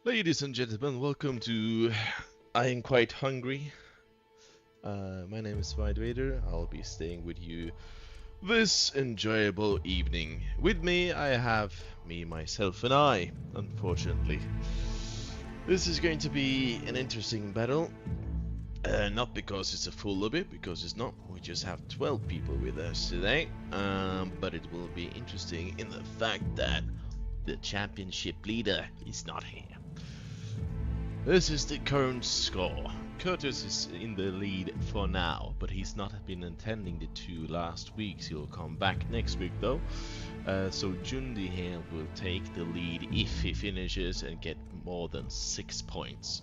Ladies and gentlemen, welcome to I Am Quite Hungry. My name is Vader. I'll be staying with you this enjoyable evening. With me, I have me, myself, and I, unfortunately. This is going to be an interesting battle. Not because it's a full lobby, because it's not. We just have 12 people with us today. But it will be interesting in the fact that the championship leader is not here. This is the current score. Curtis is in the lead for now, but he's not been attending the 2 last weeks. He'll come back next week though. So Jundi here will take the lead if he finishes and get more than 6 points.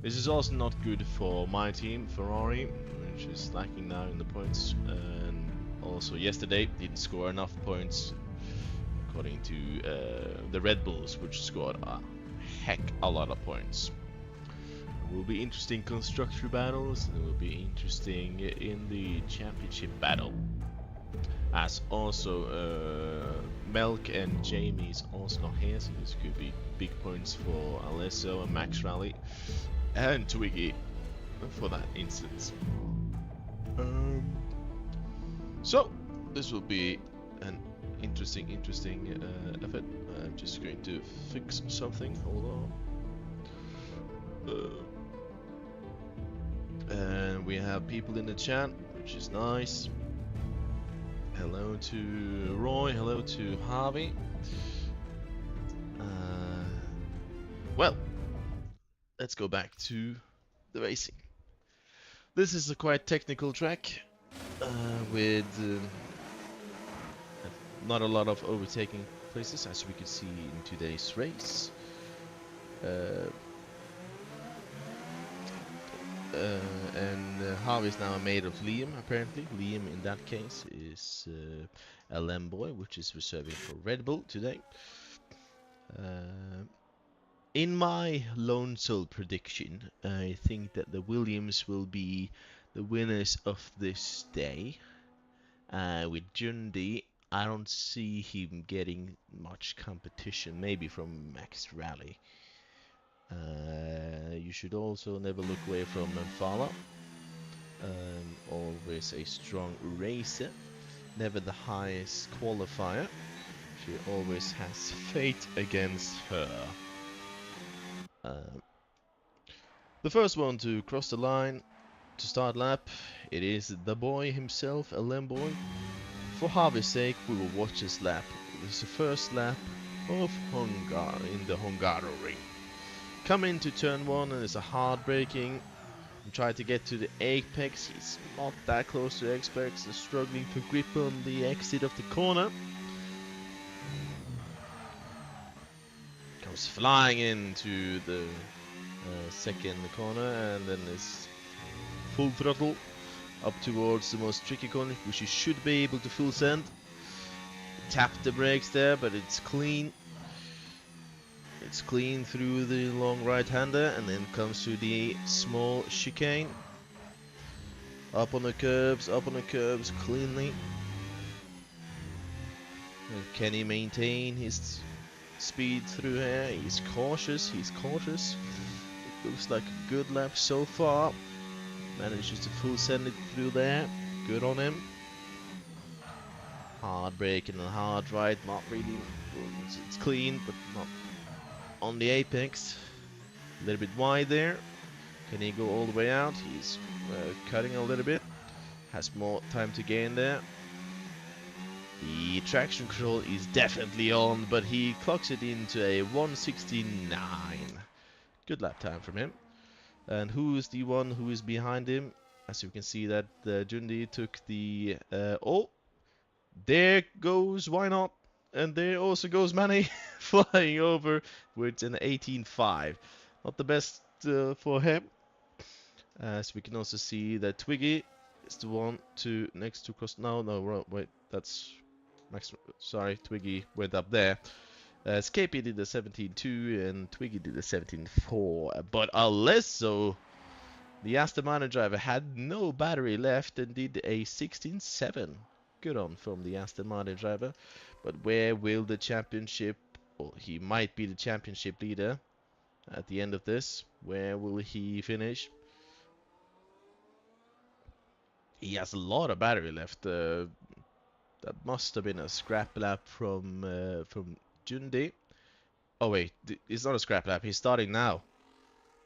This is also not good for my team, Ferrari, which is lacking now in the points. And also yesterday didn't score enough points according to the Red Bulls, which scored a heck a lot of points. It will be interesting constructor battles, and it will be interesting in the championship battle. As also Melk and Jamie is also not here, so this could be big points for Alesso and Max Rally and Twiggy for that instance. So this will be an interesting effort. I'm just going to fix something. Hold on. And we have people in the chat, which is nice. Hello to Roy, hello to Harvey. Well, let's go back to the racing. This is a quite technical track with not a lot of overtaking places, as we can see in today's race. And Harvey is now made of Liam, apparently. Liam, in that case, is a Lamboy, which is reserving for Red Bull today. In my lone soul prediction, I think that the Williams will be the winners of this day. With Jundi, I don't see him getting much competition, maybe from Max Rally. You should also never look away from Manfala. Always a strong racer, never the highest qualifier. She always has fate against her. The first one to cross the line to start lap, it is the boy himself, a Lamboy. For Harvey's sake, we will watch this lap. This is the first lap of Hungary in the Hungaroring. Come into turn 1 and it's a hard braking. Try to get to the apex. He's not that close to the apex. He's struggling to grip on the exit of the corner. Comes flying into the second corner and then is full throttle up towards the most tricky corner, which he should be able to full send. Tap the brakes there, but it's clean. It's clean through the long right-hander and then comes to the small chicane. Up on the curbs cleanly. And can he maintain his speed through here? He's cautious. It looks like a good lap so far. Manages to full send it through there. Good on him. Hard brake and a hard right, not really. It's clean, but not on the apex. A little bit wide there. Can he go all the way out? He's cutting a little bit. Has more time to gain there. The traction control is definitely on, but he clocks it into a 169. Good lap time from him. And who is the one who is behind him? As you can see that Jundi took the... oh! There goes, why not? And there also goes Manny flying over with an 18.5. Not the best for him. As we can also see that Twiggy is the one to next to cross. No, wait, that's Max. Sorry, Twiggy went up there. Scapey did the 17.2 and Twiggy did the 17.4. But Alesso, the Aston Martin driver, had no battery left and did a 16.7. Good on from the Aston Martin driver. But where will the championship... Well, he might be the championship leader. at the end of this. Where will he finish? He has a lot of battery left. That must have been a scrap lap from Jundi. Oh wait, it's not a scrap lap. He's starting now.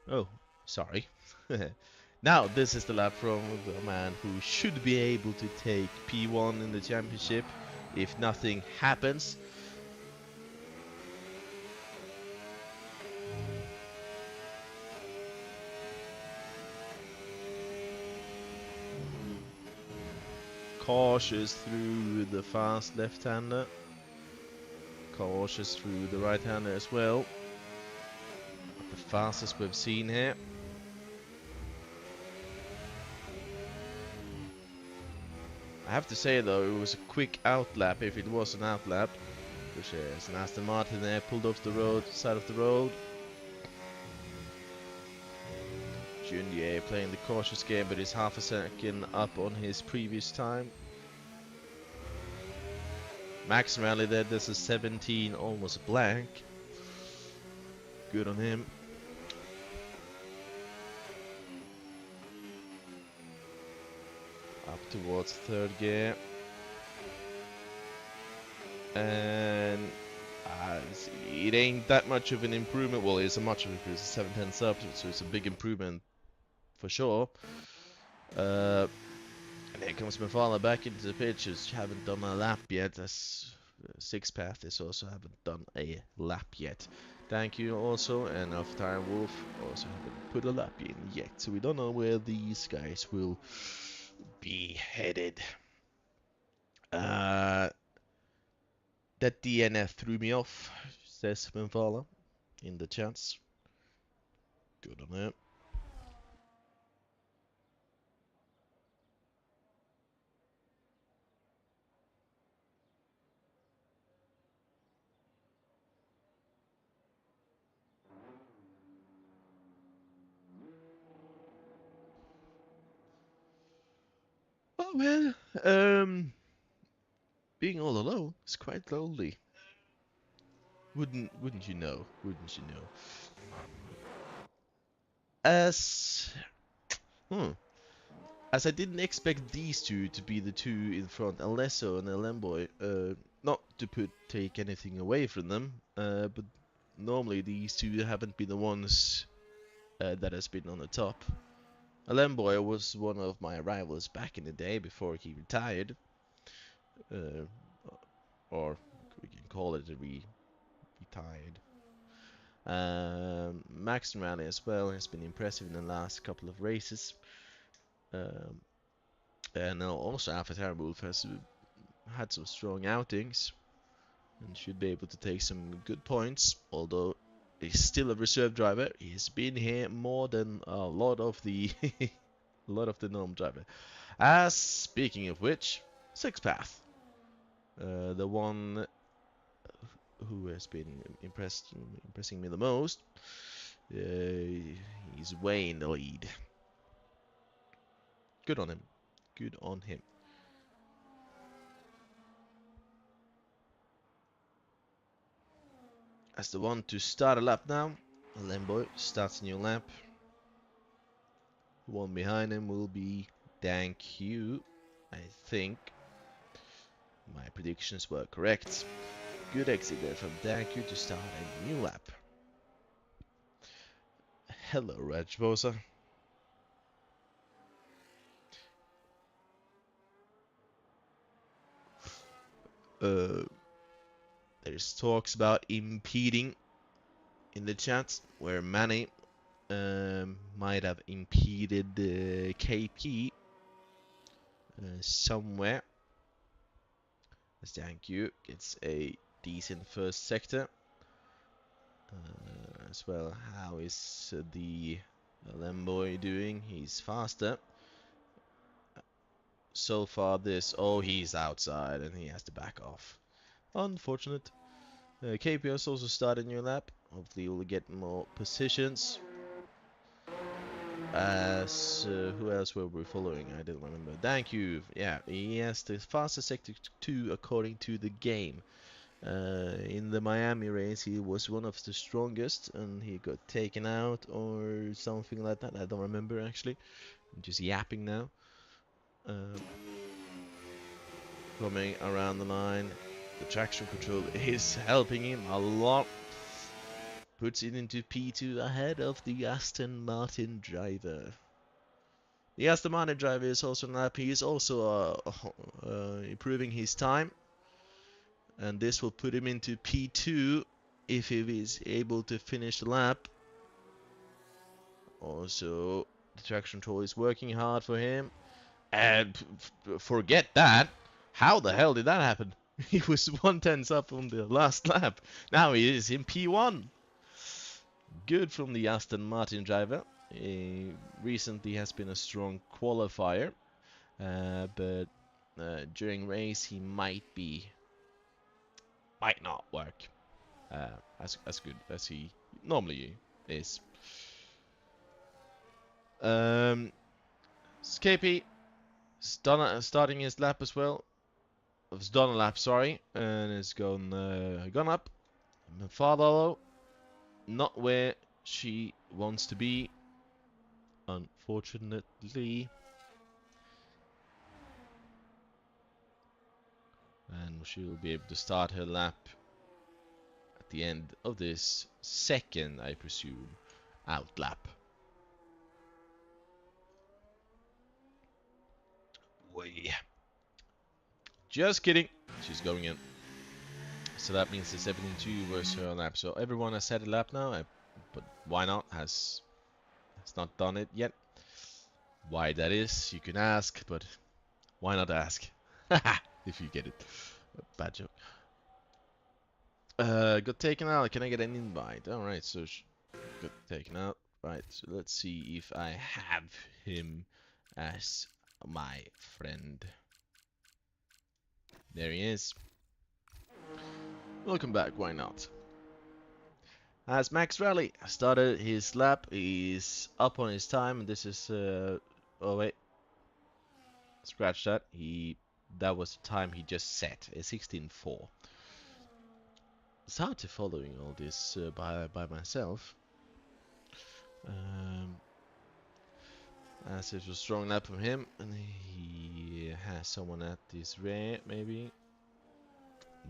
Oh, sorry. Now this is the lap from the man who should be able to take P1 in the championship if nothing happens. Cautious through the fast left-hander. Cautious through the right-hander as well. The fastest we've seen here. I have to say though, it was a quick outlap if it was an outlap. Which is an Aston Martin there, pulled off the road, side of the road. Junior playing the cautious game, but is half a second up on his previous time. Max Rally there, this is 17, almost blank. Good on him. Up towards third gear. And it ain't that much of an improvement. Well, it's a much of an improvement. It's a 710 sub, so it's a big improvement for sure. And here comes Mafala back into the pitches. Haven't done a lap yet. As Six Path is also haven't done a lap yet. Thank you also, and Off Time Wolf also haven't put a lap in yet. So we don't know where these guys will be headed. That DNF threw me off, says Mafala in the chats. Good on him. Oh well, being all alone is quite lonely. Wouldn't you know? Wouldn't you know? As as I didn't expect these two to be the two in front, Alesso and Lemboy. Not to take anything away from them, but normally these two haven't been the ones that has been on the top. Lemboy was one of my rivals back in the day before he retired, or we can call it a retired. Max Rally as well has been impressive in the last couple of races. And also Alpha Wolf has had some strong outings and should be able to take some good points, although he's still a reserve driver. He's been here more than a lot of the a lot of the norm driver. As speaking of which, Six Path, the one who has been impressing me the most, he's way in the lead. Good on him. Good on him. As the one to start a lap now, Lemboy starts a new lap. One behind him will be Thank You, I think. My predictions were correct. Good exit there from Thank You to start a new lap. Hello, Rajbosa. There's talks about impeding in the chat, where Manny might have impeded the KP somewhere. As Thank You gets a decent first sector. As well, how is the Lemboy doing? He's faster. So far this, oh, he's outside and he has to back off. Unfortunate. KPS also started a new lap. Hopefully we'll get more positions. As who else were we following? I didn't remember. Thank You. Yeah, he has the fastest sector 2 according to the game. In the Miami race, he was one of the strongest, and he got taken out or something like that. I don't remember actually. I'm just yapping now. Um, Coming around the line, the traction control is helping him a lot. Puts it into P2 ahead of the Aston Martin driver. The Aston Martin driver is also on lap. He is also improving his time, and this will put him into P2 if he is able to finish the lap. Also, the traction control is working hard for him. And forget that. How the hell did that happen? He was 1/10 up on the last lap. Now he is in P1. Good from the Aston Martin driver. He recently has been a strong qualifier, but during race he might not work as good as he normally is. Scapy starting his lap as well. It's done a lap, sorry, and it's gone up. Fardalo, not where she wants to be, unfortunately. And she will be able to start her lap at the end of this second, I presume, out lap. Way. Just kidding. She's going in. So that means the 72 was her lap. So everyone has set a lap now, but why not? Has not done it yet. Why that is, you can ask, but why not ask? If you get it. Bad joke. Got taken out. Can I get an invite? Alright, so got taken out. Right, so let's see if I have him as my friend. There he is. Welcome back, why not? As Max Rally started his lap, he's up on his time. This is oh wait, scratch that. That was the time he just set, a 16:4. It's hard to following all this by myself. As it was a strong lap from him, and he has someone at this rear, maybe.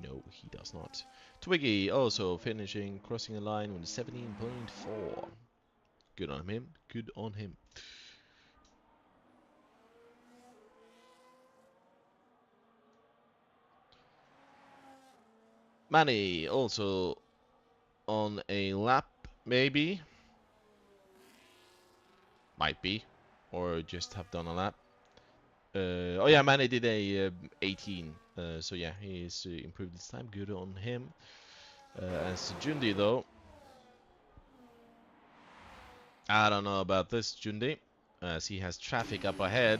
No, he does not. Twiggy also finishing, crossing the line with 17.4. Good on him. Good on him. Manny also on a lap, maybe. Might be. Or just have done a lap. Oh yeah, Manny did a 18. So yeah, he's improved his time. Good on him. As Jundi though, I don't know about this Jundi, as he has traffic up ahead.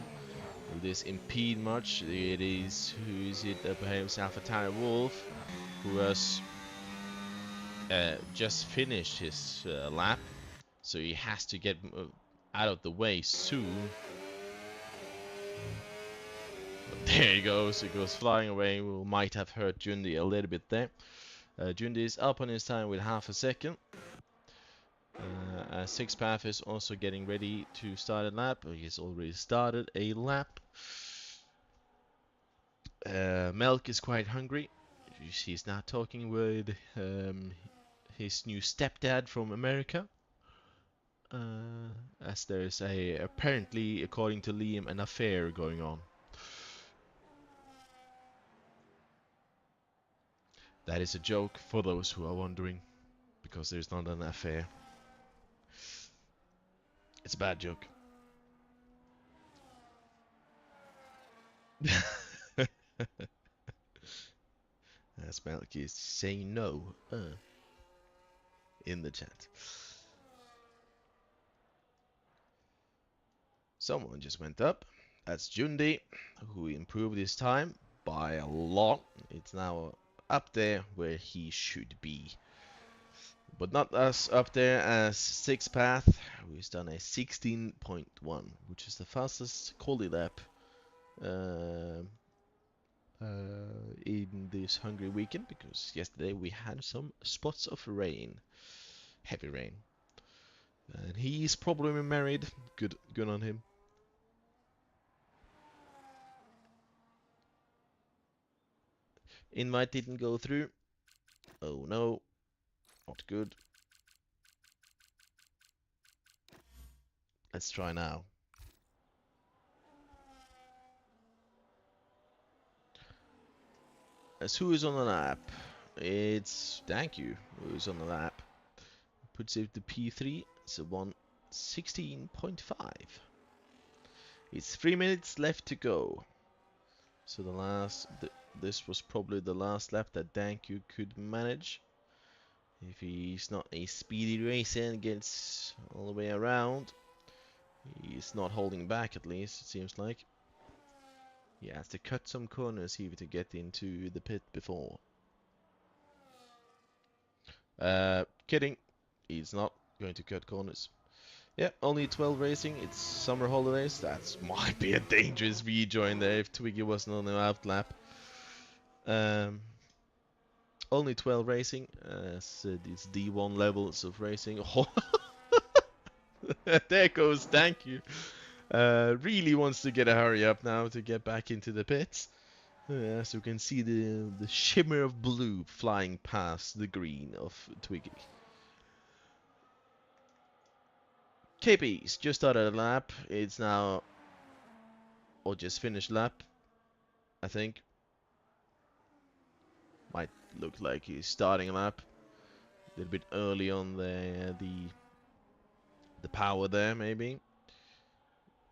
Will this impede much? It is, who is it up ahead? Alphatari Wolf, who has just finished his lap, so he has to get out of the way soon. But there he goes, he goes flying away. We might have hurt Jundi a little bit there. Jundi is up on his time with half a second. Six Path is also getting ready to start a lap. He's already started a lap. Melk is quite hungry. He's now talking with his new stepdad from America. As there's apparently, according to Liam, an affair going on. That is a joke for those who are wondering, because there's not an affair. It's a bad joke. As Melk is saying no in the chat. Someone just went up. That's Jundi, who improved his time by a lot. It's now up there where he should be. But not as up there as Six Path, who's done a 16.1, which is the fastest quali lap in this Hungary weekend, because yesterday we had some spots of rain, heavy rain. And he's probably married. Good on him. Invite didn't go through. Oh no, not good. Let's try now. As who is on the lap? It's thank you. Who is on the lap? Puts it to P3. So 1:16.5. It's 3 minutes left to go. So this was probably the last lap that Danku could manage. If he's not a speedy racer and gets all the way around, he's not holding back, at least it seems like. He has to cut some corners here to get into the pit before. Kidding. He's not going to cut corners. Yeah, only 12 racing. It's summer holidays. That might be a dangerous rejoin there if Twiggy wasn't on the out lap. Only 12 racing. It's D1 levels of racing. Oh, there goes. Thank you. Really wants to get a hurry up now to get back into the pits. So you can see the shimmer of blue flying past the green of Twiggy. KP's just started a lap. It's now, or just finished lap, I think. Might look like he's starting a lap. A little bit early on the power there, maybe.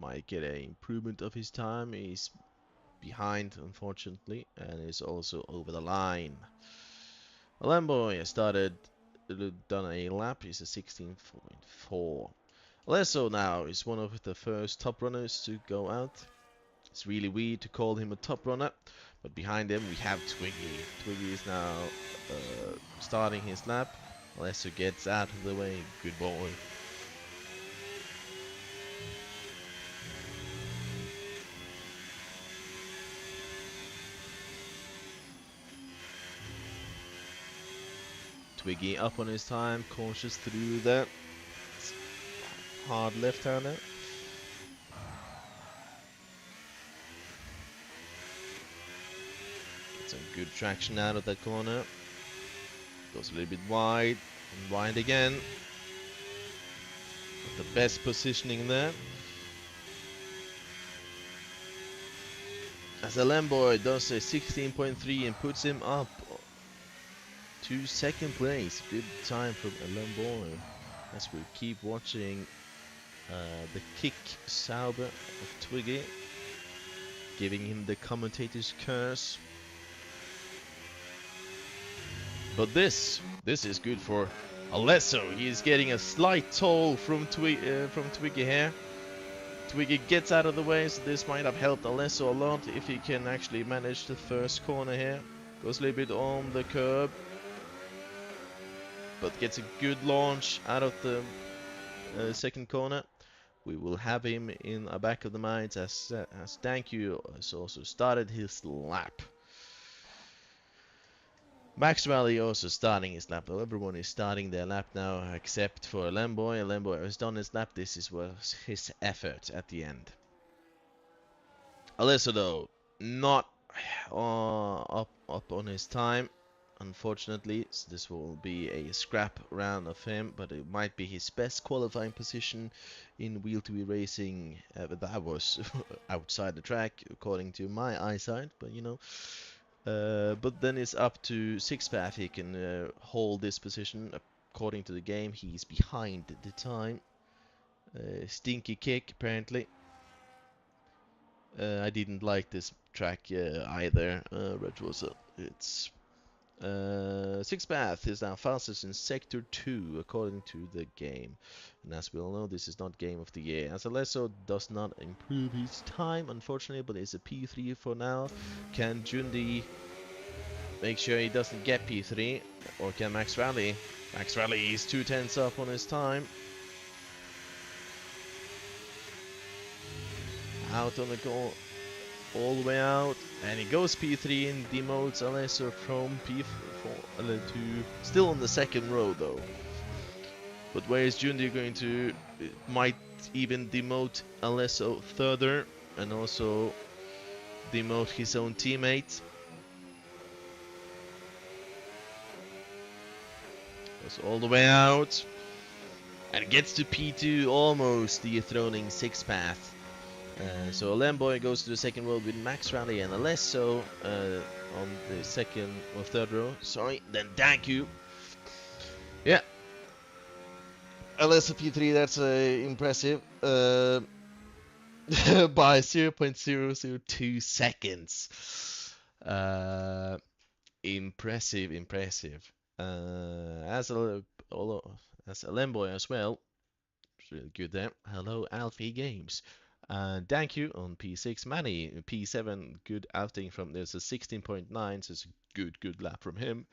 Might get an improvement of his time. He's behind, unfortunately, and is also over the line. Lamboy has done a lap. He's a 16.4. Alesso now is one of the first top runners to go out. It's really weird to call him a top runner, but behind him we have Twiggy. Twiggy is now starting his lap. Alesso gets out of the way. Good boy. Twiggy up on his time, cautious through that hard left-hander. Get some good traction out of that corner. Goes a little bit wide, and wide again. The best positioning there. As a Lamboy does a 16.3 and puts him up to second place. Good time from a Lamboy. As we keep watching the kick Sauber of Twiggy, giving him the commentator's curse. But this is good for Alesso. He is getting a slight toll from Twiggy here. Twiggy gets out of the way, so this might have helped Alesso a lot if he can actually manage the first corner here. Goes a little bit on the curb, but gets a good launch out of the second corner. We will have him in the back of the minds as Danku has also started his lap. Max Valley also starting his lap. Everyone is starting their lap now except for Lamboy. Lamboy has done his lap. This was his effort at the end. Alesso though, not up on his time. Unfortunately, so this will be a scrap round of him, but it might be his best qualifying position in Wheel2Wheel racing. That was outside the track, according to my eyesight, but you know. But then it's up to Sixpath. He can hold this position. According to the game, he's behind the time. Stinky kick, apparently. I didn't like this track either, Red Rosa. It's Sixpath is now fastest in Sector 2, according to the game. And as we all know, this is not Game of the Year. As Alesso does not improve his time, unfortunately, but it's a P3 for now. Can Jundi make sure he doesn't get P3? Or can Max Rally? Max Rally is 2/10 up on his time. Out on the goal. all the way out, and he goes P3 and demotes Alesso from P4 to still on the second row though. But where is Jundi going to? It might even demote Alesso further and also demote his own teammate. Goes all the way out and gets to P2, almost dethroning Six Path. So Lamboy goes to the second row with Max Rally and Alesso on the second or third row. Sorry, then thank you. Yeah, Alesso P3, that's impressive. By 0.002 seconds. Impressive, impressive. As a Lamboy as well. It's really good there. Hello, Alfie Games. Thank you on P6. Manny, P7, good outing from there's a 16.9, so it's a good lap from him.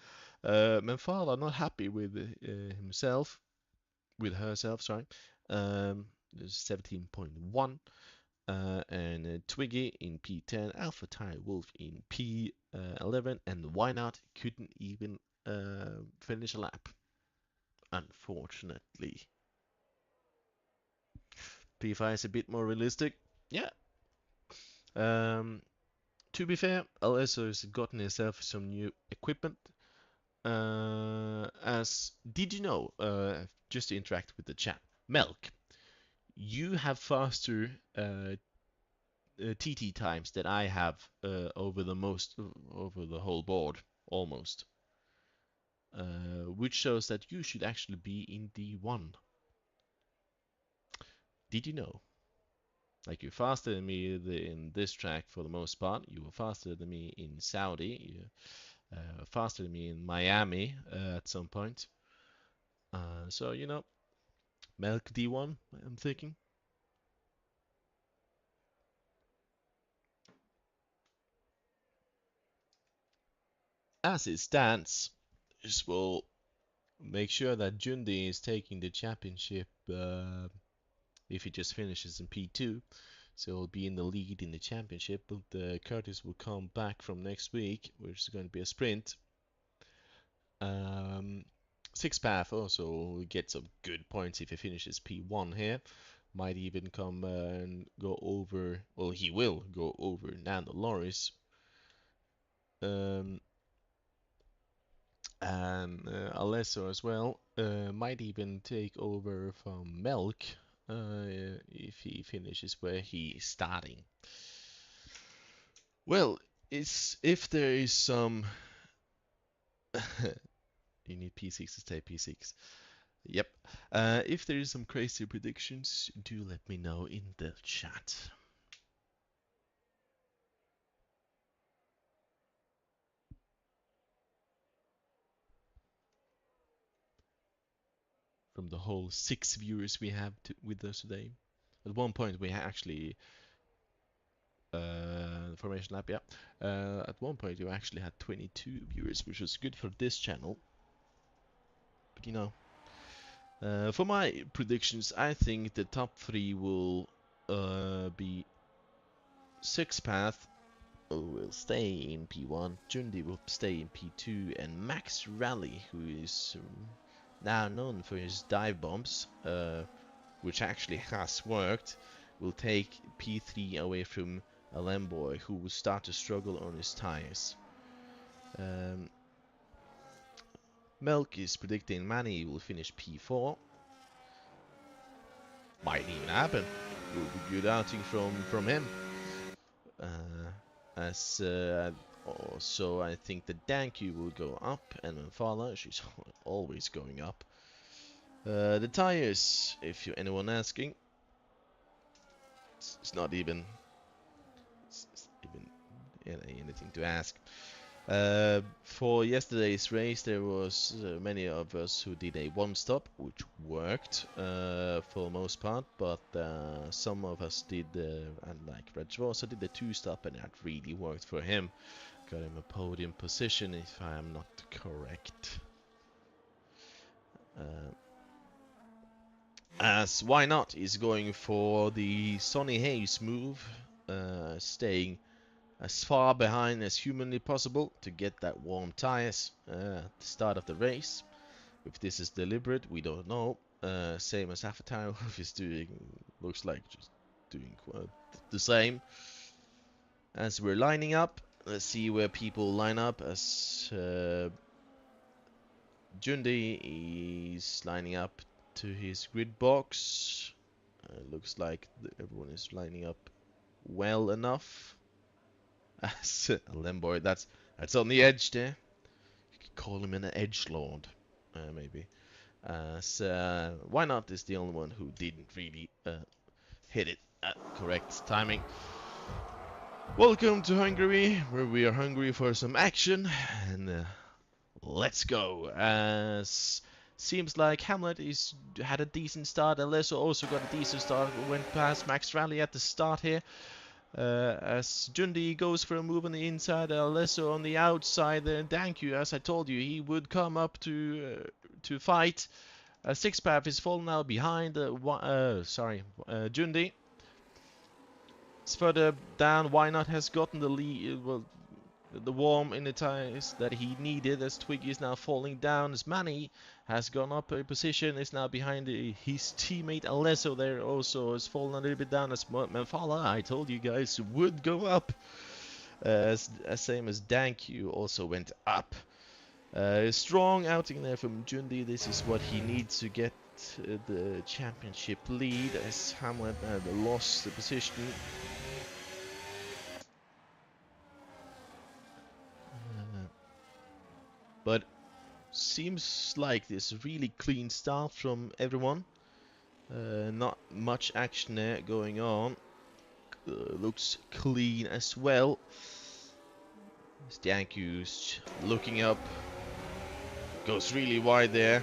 Menfala not happy with himself, with herself, sorry. There's 17.1. And Twiggy in P10, Alpha Tire Wolf in P11, and Why Not couldn't even finish a lap, unfortunately. P5 is a bit more realistic. Yeah. To be fair, Alesso has gotten himself some new equipment. As did you know? Just to interact with the chat, Melk, you have faster TT times that I have over the whole board almost, which shows that you should actually be in D1. Did you know? Like you're faster than me in this track for the most part. You were faster than me in Saudi. You faster than me in Miami at some point. So you know, Melk D1. I'm thinking. As it stands, this will make sure that Jundi is taking the championship if he just finishes in P2. So he'll be in the lead in the championship, but Curtis will come back from next week, which is going to be a sprint. Six Path also will get some good points if he finishes P1 here. Might even come and go over, well, he will go over Nando Loris. Um, and Alesso as well. Might even take over from Melk if he finishes where he is starting. Well, it's if there is some. You need P6 to stay P6. Yep. If there is some crazy predictions, do let me know in the chat. From the whole 6 viewers we have with us today. At one point we actually Formation Lab, yeah. At one point you actually had 22 viewers, which was good for this channel. But you know, for my predictions, I think the top 3 will be Six Path will stay in P1, Jundi will stay in P2, and Max Rally, who is now known for his dive bombs, which actually has worked, will take P3 away from a Lamboy, who will start to struggle on his tires. Melk is predicting Manny will finish P4. Might even happen. Will be good outing from him. Also, I think the Danku will go up, and Menfala, she's always going up. The tires, if you're anyone asking, it's not even anything to ask. For yesterday's race, there was many of us who did a one-stop, which worked for the most part, but some of us did, and like Red also did the two-stop, and that really worked for him. Got him a podium position, if I am not correct. As Why Not is going for the Sonny Hayes move, staying as far behind as humanly possible to get that warm tires at the start of the race. If this is deliberate, we don't know. Same as Avatar is doing, looks like just doing the same. As we're lining up, let's see where people line up. As Jundi is lining up to his grid box. Looks like everyone is lining up well enough. As Lemboy, that's on the edge there. You could call him an edgelord, maybe. As Why Not is the only one who didn't really hit it at correct timing. Welcome to Hungary, where we are hungry for some action, and let's go. As seems like Hamlet had a decent start. Alesso also got a decent start. Went past Max Rally at the start here. As Jundi goes for a move on the inside, Alesso on the outside. Thank you, as I told you, he would come up to fight. Sixpath is falling now behind. Jundi. It's further down. Why Not has gotten the lead. Well, the warm in the tires that he needed, as Twiggy is now falling down. As Manny has gone up a position, is now behind his teammate Alesso there, also has fallen a little bit down. As Manfala, I told you guys, would go up. As same as Danku also went up. Strong outing there from Jundi. This is what he needs to get the championship lead, as Hamlet lost the position. But seems like this really clean start from everyone. Not much action there going on. Looks clean as well. Stanku's looking up. Goes really wide there.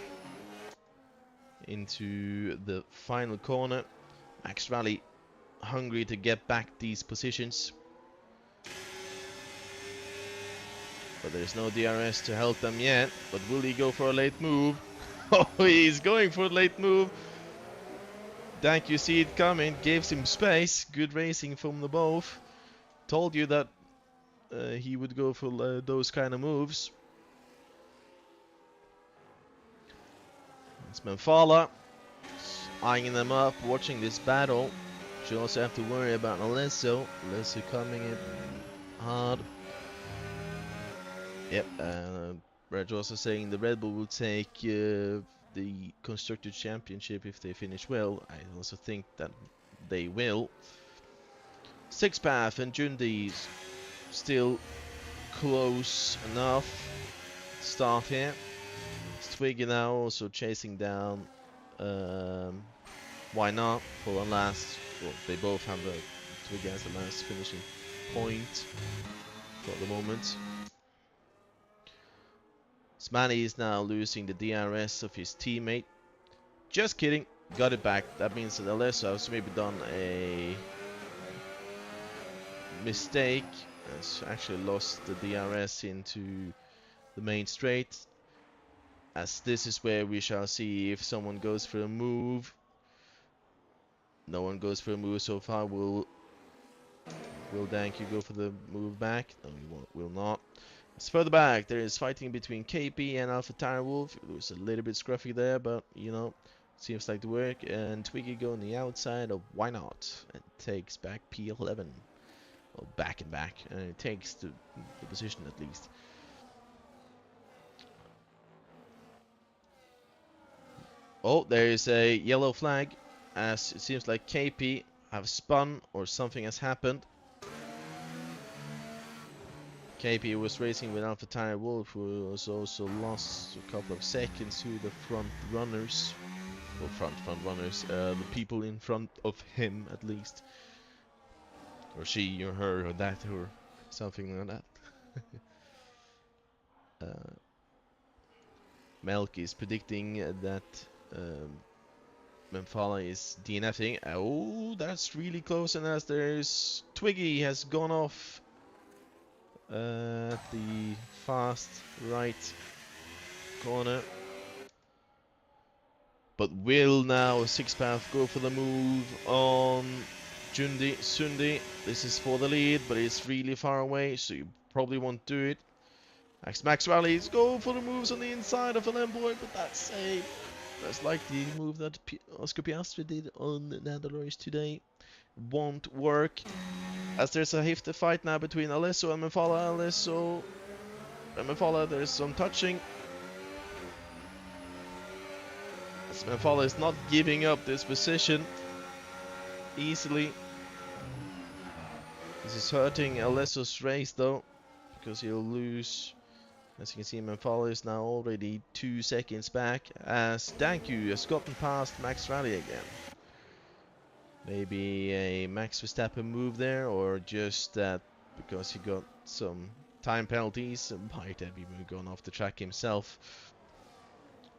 Into the final corner. Max Rally hungry to get back these positions. But there's no DRS to help them yet. But will he go for a late move? Oh, he's going for a late move. Thank you, see it coming. Gives him space. Good racing from the both. Told you that he would go for those kind of moves. It's Manfala eyeing them up, watching this battle. You also have to worry about Alesso. Alesso coming in hard. Yep, Reg also saying the Red Bull will take the Constructors' Championship if they finish well. I also think that they will. Sixpath and Jundi still close enough. Start here. Twiggy now also chasing down. Why Not for the last? Well, they both have Twiggy as the last finishing point for the moment. Smanny is now losing the DRS of his teammate. Just kidding, got it back. That means that Alesso has maybe done a mistake. Has actually lost the DRS into the main straight. As this is where we shall see if someone goes for a move. No one goes for a move so far. Will Danku go for the move back? No, he will not. It's further back. There is fighting between KP and Alpha Tire Wolf. It was a little bit scruffy there, but you know, seems like the work. And Twiggy go on the outside of Why Not? And takes back P11. Well, back and back. And it takes the position at least. Oh, there is a yellow flag. As it seems like KP have spun or something has happened. KP was racing with Alpha Tire Wolf, who was also lost a couple of seconds to the front runners. Well, front runners, the people in front of him at least. Or she, or her, or that, or something like that. Melk is predicting that Manfala is DNFing. Oh, that's really close, and as there's Twiggy has gone off at the fast right corner. But will now Sixpath go for the move on Sundi. This is for the lead, but it's really far away, so you probably won't do it. Max Rallies go for the moves on the inside of Alemboy, but that's safe. That's like the move that Oscar Piastri did on Nadalores today. Won't work. As there's a hefty fight now between Alesso and Mefala. Alesso and Mefala, there's some touching. As Mefala is not giving up this position easily. This is hurting Alesso's race though, because he'll lose. As you can see, Mefala is now already 2 seconds back, as Danku has gotten past Max Rally again. Maybe a Max Verstappen move there, or just that because he got some time penalties, might have even gone off the track himself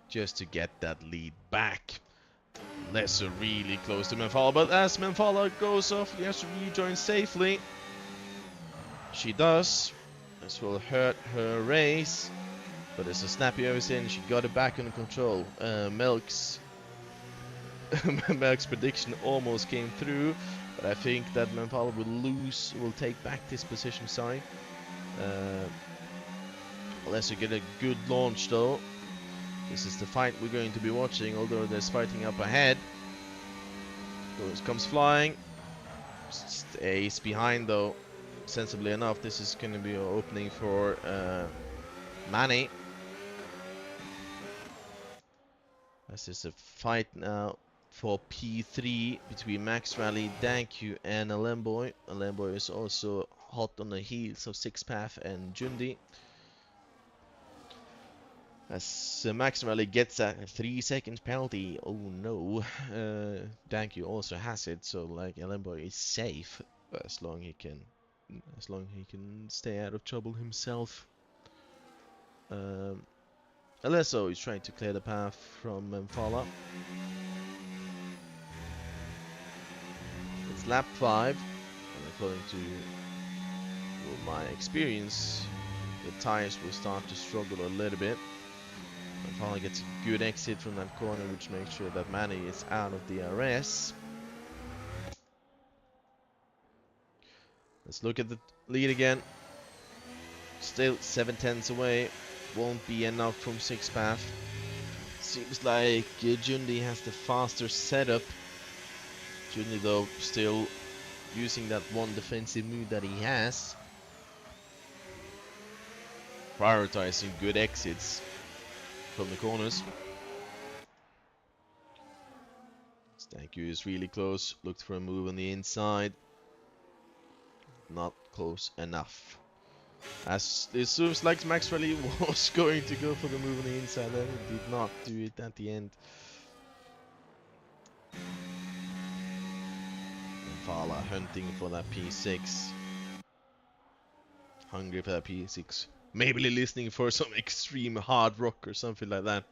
just to get that lead back. Lesser really close to Mefala, but as Mefala goes off, he has to rejoin safely. She does. This will hurt her race, but it's a snappy overstay and she got it back under control. Melk's prediction almost came through, but I think that Mefala will take back this position, sorry. Unless you get a good launch though. This is the fight we're going to be watching, although there's fighting up ahead. Goes comes flying. Stays behind though. Sensibly enough, this is going to be an opening for Manny. This is a fight now for P3 between Max Rally, Danku and Alemboy. Alemboy is also hot on the heels of Sixpath and Jundi. As Max Rally gets a 3-second penalty, oh no, Danku also has it, so like Alemboy is safe as long he can stay out of trouble himself. Alesso is trying to clear the path from Mefala. It's lap 5, and according to my experience, the tires will start to struggle a little bit. Mefala gets a good exit from that corner, which makes sure that Manny is out of the RS. Let's look at the lead again. Still 7/10 away. Won't be enough from Sixpath. Seems like Jundi has the faster setup. Jundi though still using that one defensive move that he has. Prioritizing good exits from the corners. Stanku is really close. Looked for a move on the inside. Not close enough. As it seems like Max Rally was going to go for the move on the inside, and he did not do it at the end. Mefala hunting for that P6. Hungry for that P6. Maybe listening for some extreme hard rock or something like that.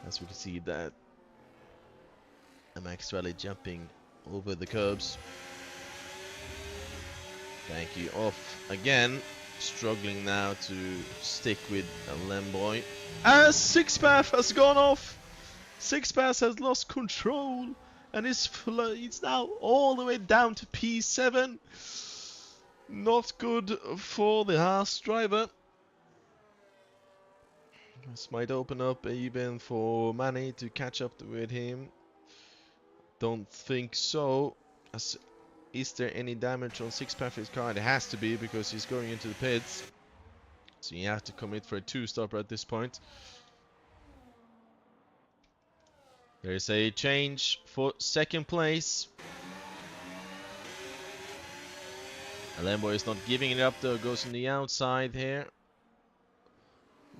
As we can see that Max Rally jumping over the curbs. Thank you off again. Struggling now to stick with Alemboy. As Sixpath has gone off. Sixpath has lost control and it's now all the way down to P7. Not good for the Haas driver. This might open up even for Manny to catch up with him. Don't think so. Is there any damage on Sixpath's car? It has to be, because he's going into the pits. So you have to commit for a 2-stopper at this point. There is a change for second place. Alemboy is not giving it up though, goes on the outside here.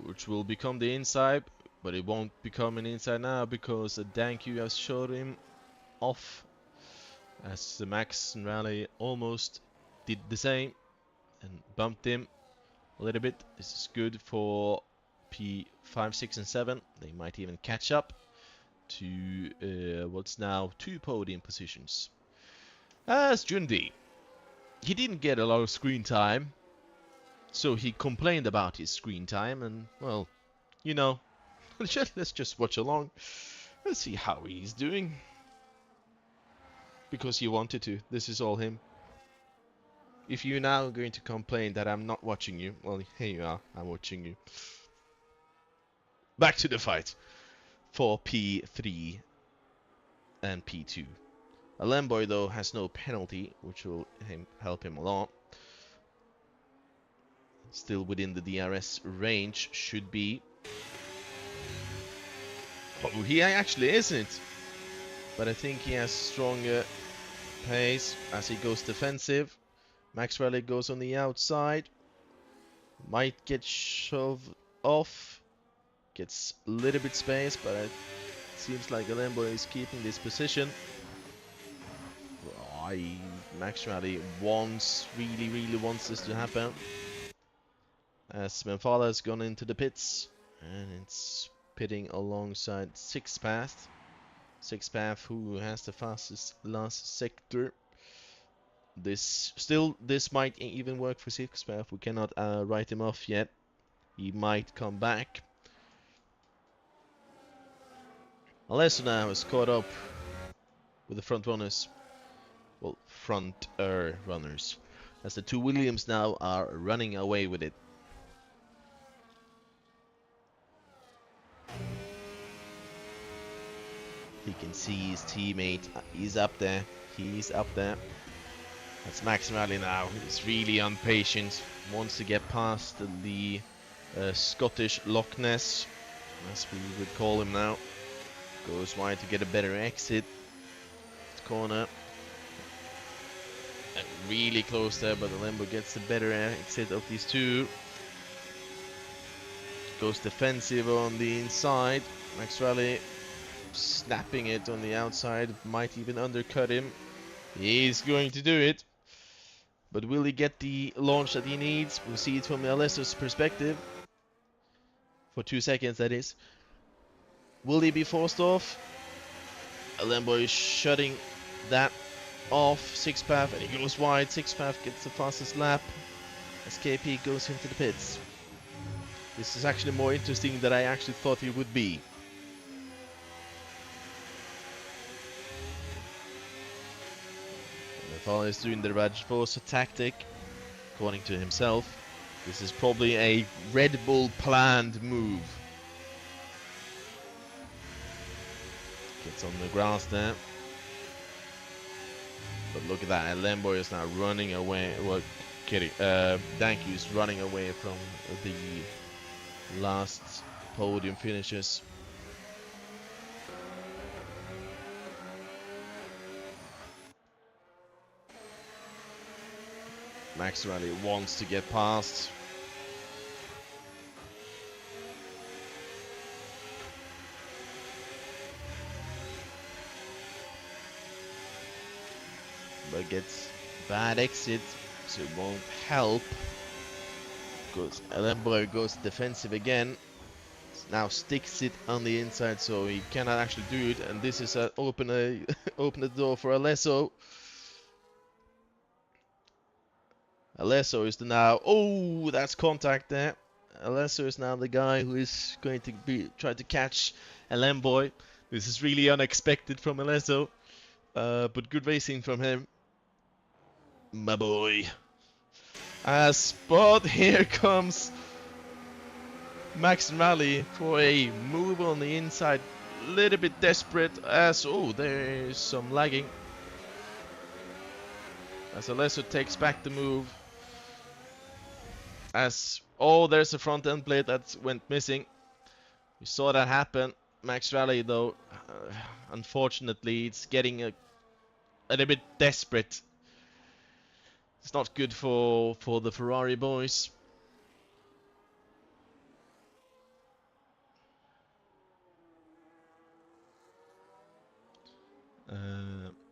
Which will become the inside, but it won't become an inside now because Danku has showed him off. As the Max Rally almost did the same and bumped him a little bit. This is good for P5, 6 and 7. They might even catch up to what's now 2 podium positions. As Jundi, he didn't get a lot of screen time, so he complained about his screen time, and well, you know, let's just watch along. Let's see how he's doing. because you wanted to. This is all him. If you're now going to complain that I'm not watching you, well, here you are. I'm watching you. Back to the fight for P3 and P2. Alemboy, though, has no penalty, which will help him a lot. Still within the DRS range, should be. Oh, he actually isn't. But I think he has stronger pace as he goes defensive. Max Rally goes on the outside. Might get shoved off. Gets a little bit space, but it seems like Alemboy is keeping this position. Max Rally really wants this to happen. As Menfala has gone into the pits. And it's pitting alongside Sixpath. Sixpath, who has the fastest last sector. This might even work for Sixpath. We cannot write him off yet. He might come back. Alesso now is caught up with the front runners. Well, front runners. As the two Williams now are running away with it. He can see his teammate. He's up there. He's up there. That's Max Rally now. He's really impatient. Wants to get past the Scottish Loch Ness, as we would call him now. Goes wide to get a better exit. Corner. And really close there, but Alemboy gets the better exit of these two. Goes defensive on the inside. Max Rally snapping it on the outside. Might even undercut him. He's going to do it. But will he get the launch that he needs? We'll see it from Alesso's perspective. For 2 seconds, that is. Will he be forced off? Alemboy is shutting that off. Sixpath, and he goes wide. Sixpath gets the fastest lap as KP goes into the pits. This is actually more interesting than I actually thought it would be. Menfala is doing the Rajvosa tactic, according to himself. This is probably a Red Bull planned move. Gets on the grass there. But look at that, Alemboy is now running away. Well, kidding. Danky is running away from the last podium finishes. Max Rally wants to get past. But gets bad exit, so it won't help. Because Alemboy goes defensive again. Now sticks it on the inside, so he cannot actually do it. And this is open the door for Alesso. Alesso is now. Oh, that's contact there. Alesso is now the guy who is going to be trying to catch Alemboy. This is really unexpected from Alesso, but good racing from him. My boy. But here comes Max Rally for a move on the inside. Little bit desperate as, oh, there's some lagging. As Alesso takes back the move. As, oh, there's a front end plate that went missing. We saw that happen. Max Rally, though, unfortunately, it's getting a little bit desperate. It's not good for the Ferrari boys.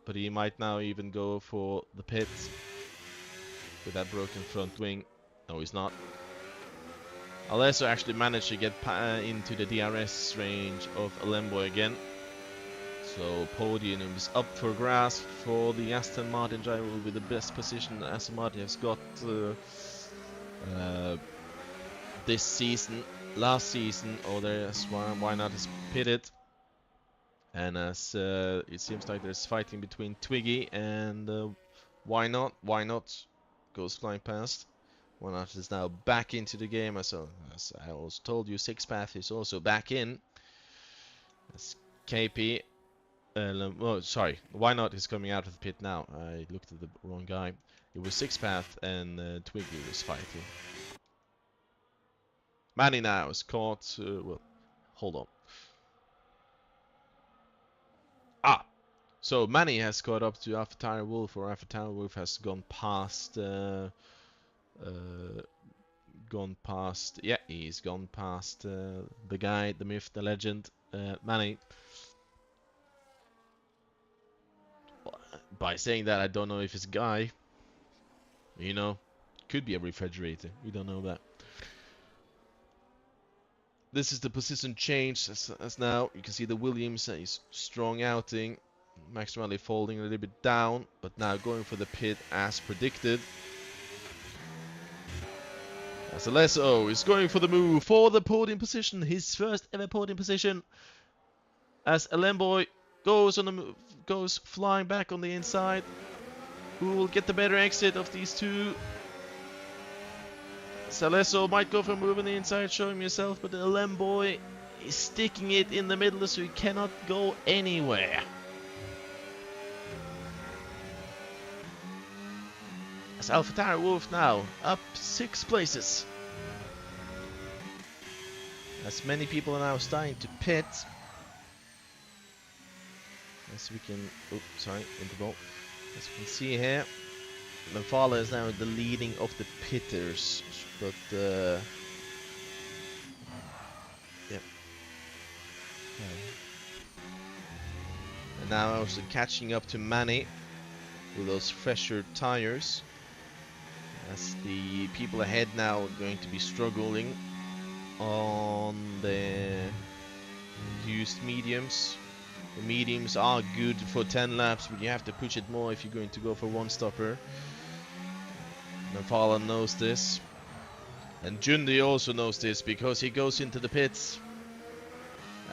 But he might now even go for the pit with that broken front wing. No, he's not. Alesso actually managed to get into the DRS range of Alemboy again. So podium is up for grasp for the Aston Martin driver with the best position Aston Martin has got this season. Last season, oh, there's why not is pitted. And as it seems like there's fighting between Twiggy and why not? Why not? Goes flying past. Why not is now back into the game. As I also told you, Sixpath is also back in. As KP. Oh, sorry. Why not is coming out of the pit now. I looked at the wrong guy. It was Sixpath and Twiggy was fighting. Manny now is caught. Well, hold on. Ah, so Manny has caught up to Alpha Wolf, or Alpha Wolf has gone past. Yeah, he's gone past the guy, the myth, the legend, Manny. By saying that, I don't know if it's a guy. You know, could be a refrigerator. We don't know that. This is the position change as now. You can see the Williams is strong outing. Max Rally folding a little bit down, but now going for the pit as predicted. As Alesso is going for the move for the podium position, his first ever podium position. As Alemboy goes on the move, goes flying back on the inside. Who will get the better exit of these two? Salesso might go for a move on the inside, showing himself, but the Alemboy is sticking it in the middle, so he cannot go anywhere. As AlphaTauri Wolf now up 6 places. As many people are now starting to pit. As we can, interval. As we can see here, Menfala is now the leading of the pitters, but yeah. And now also catching up to Manny with those fresher tires. As the people ahead now are going to be struggling on the used mediums. The mediums are good for 10 laps, but you have to push it more if you're going to go for one stopper. Menfala knows this. And Jundi also knows this because he goes into the pits.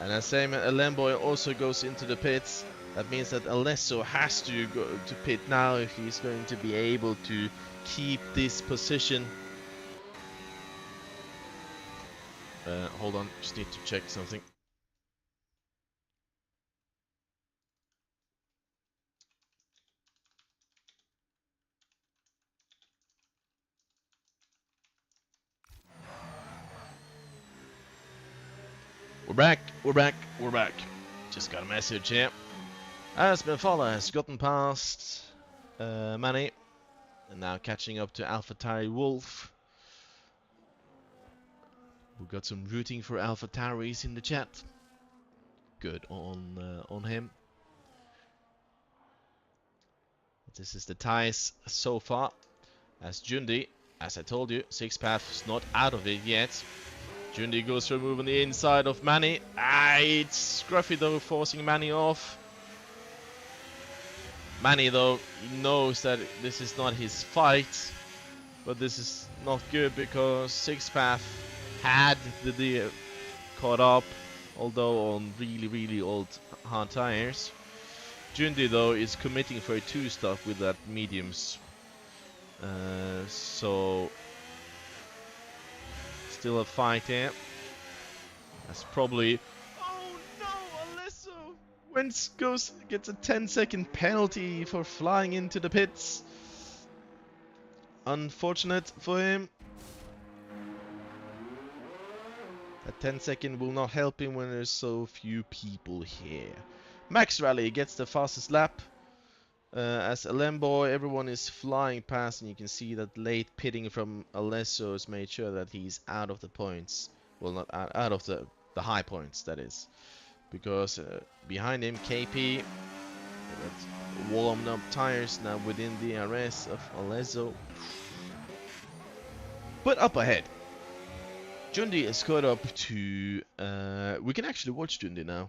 And as same Alemboy also goes into the pits. That means that Alesso has to go to pit now if he's going to be able to keep this position. Hold on, just need to check something. We're back. Just got a message here. As Menfala has gotten past Manny, and now catching up to AlphaTauri Wolf. We got some rooting for AlphaTauris in the chat. Good on him. This is the ties so far. As Jundi, as I told you, Sixpath is not out of it yet. Jundi goes for a move on the inside of Manny. It's Scruffy though, forcing Manny off. Manny though, he knows that this is not his fight. But this is not good because Sixpath had the deer caught up, although on really old hard tires. Jundi though is committing for a 2-stop with that mediums. So still a fight here. That's probably. Oh no, Alesso gets a 10-second penalty for flying into the pits. Unfortunate for him. A 10-second will not help him when there's so few people here. Max Rally gets the fastest lap. As Alemboy, everyone is flying past, and you can see that late pitting from Alesso has made sure that he's out of the points. Well, not out of the high points, that is. Because behind him, KP, warmed up tires now within the DRS of Alesso. But up ahead, Jundi is caught up to. We can actually watch Jundi now.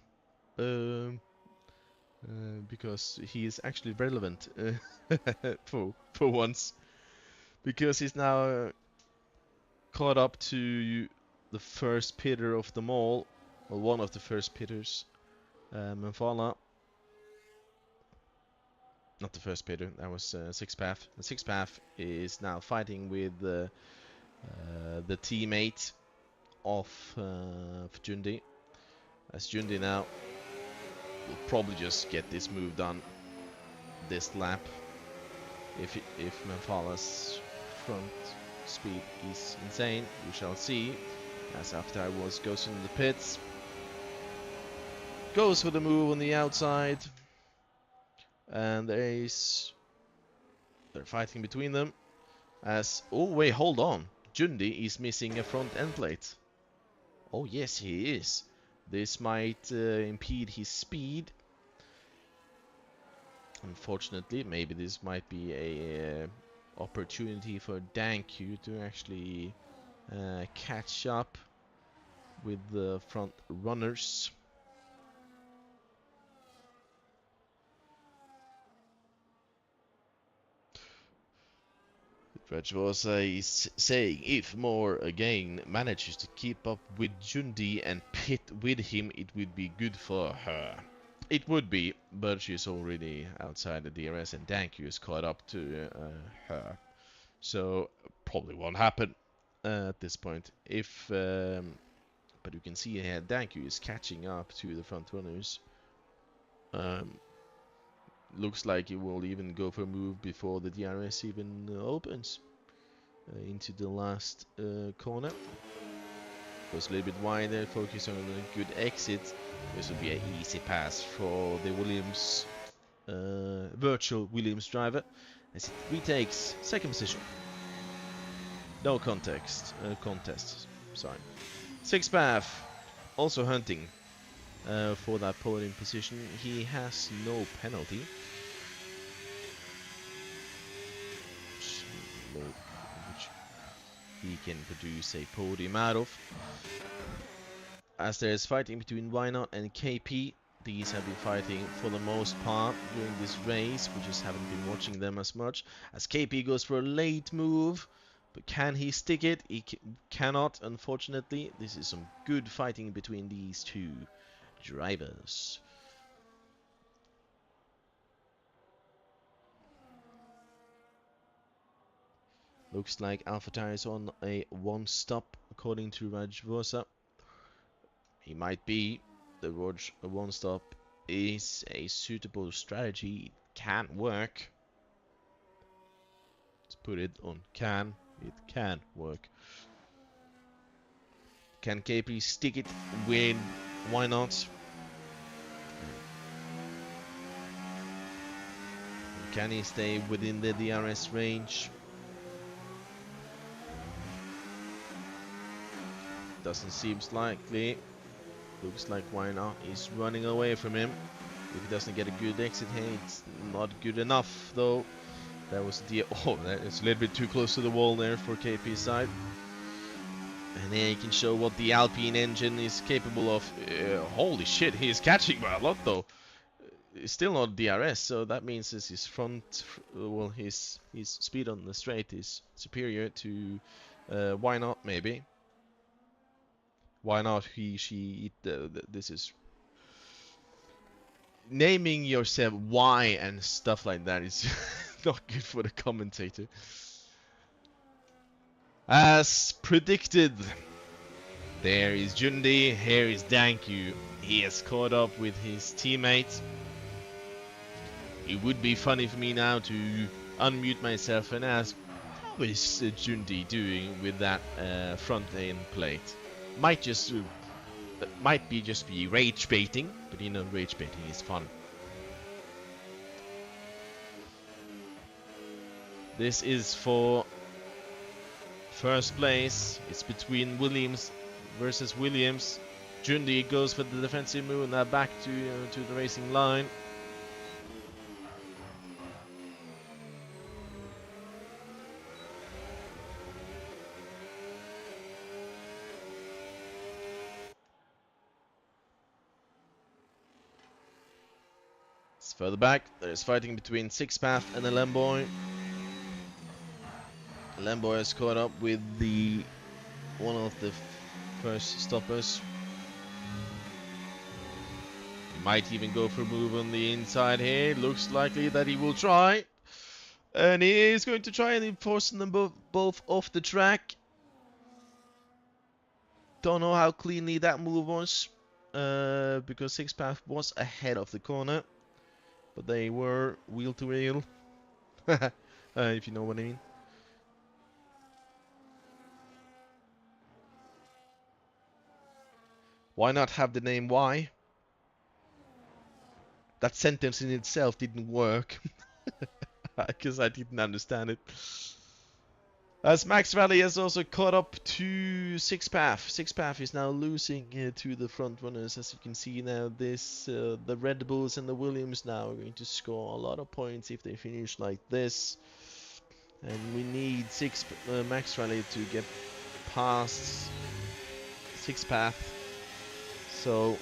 Because he is actually relevant for once, because he's now caught up to the first pitter of them all, well, one of the first pitters, Memphala, not the first Peter, that was Six Path. The Six Path is now fighting with the teammate of Jundi. As Jundi now will probably just get this move done this lap. If Memphala's front speed is insane, we shall see. As after goes into the pits, goes for the move on the outside, and they're fighting between them. As oh wait, hold on, Jundi is missing a front end plate. Oh yes, he is. This might impede his speed. Unfortunately, maybe this might be a opportunity for Danku to actually catch up with the front runners. Rajvosa is saying if Moore again manages to keep up with Jundi and pit with him, it would be good for her. It would be, but she's already outside the DRS and Danku is caught up to her. So probably won't happen at this point. But you can see here Danku is catching up to the front runners. Looks like he will even go for a move before the DRS even opens into the last corner. Goes a little bit wider, focus on a good exit. This will be an easy pass for the Williams, virtual Williams driver, as it retakes second position. No contest, sorry. Six Path, also hunting for that podium position. He has no penalty, which he can produce a podium out of. As there is fighting between Wynot and KP, these have been fighting for the most part during this race. We just haven't been watching them as much. As KP goes for a late move, but can he stick it? He cannot, unfortunately. This is some good fighting between these two drivers. Looks like AlphaTauri is on a one-stop, according to Rajvosa. He might be. The one-stop is a suitable strategy. It can work. Let's put it on can. It can work. Can KP stick it with? Why not? Can he stay within the DRS range? Doesn't seem likely. Looks like Wynot is running away from him. If he doesn't get a good exit here, it's not good enough though. That was the it's a little bit too close to the wall there for KP's side. And there you can show what the Alpine engine is capable of. Holy shit, he is catching by a lot though. It's still not DRS, so that means his front, well, his speed on the straight is superior to Wynot maybe. Why not he, she, this is... Naming yourself why and stuff like that is not good for the commentator. As predicted, there is Jundi, here is Danku. He has caught up with his teammate. It would be funny for me now to unmute myself and ask, how is Jundi doing with that front end plate? Might be rage baiting, but you know, rage baiting is fun. This is for first place. It's between Williams versus Williams. Jundi goes for the defensive move, now back to the racing line. Further back, there's fighting between Six Path and the Lemboy. Lemboy has caught up with one of the first stoppers. Might even go for a move on the inside here. Looks likely that he will try. And he is going to try and force them both off the track. Don't know how cleanly that move was. Because Six Path was ahead of the corner. But they were wheel to wheel. If you know what I mean. Why not have the name Y? That sentence in itself didn't work. Because I didn't understand it. As Max Rally has also caught up to Six Path. Six Path is now losing to the front runners. As you can see now, the Red Bulls and the Williams now are going to score a lot of points if they finish like this. And we need Max Rally to get past Six Path. So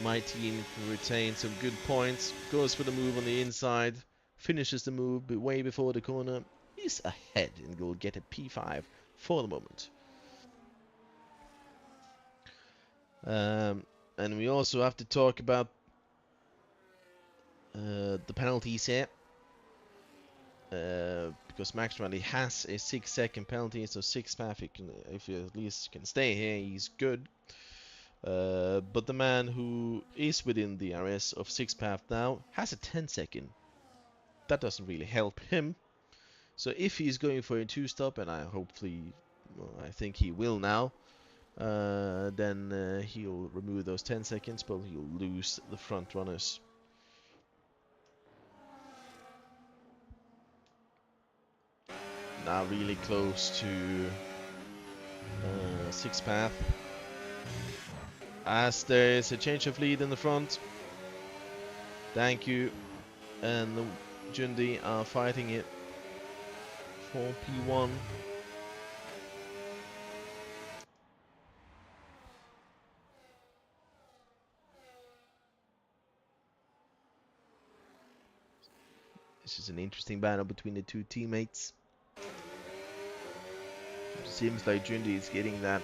my team can retain some good points. Goes for the move on the inside. Finishes the move way before the corner. Is ahead and will get a P5 for the moment. And we also have to talk about the penalties here. Because Max Rally has a 6-second penalty, so Six Path, if he at least can stay here, he's good. But the man who is within the RS of Six Path now has a 10-second. That doesn't really help him. So if he's going for a 2-stop, and I think he will now, then he'll remove those 10 seconds, but he'll lose the front runners. Now really close to Six Path. As there is a change of lead in the front, Thank you and the Jundi are fighting it for P1. This is an interesting battle between the two teammates. Seems like Jundi is getting that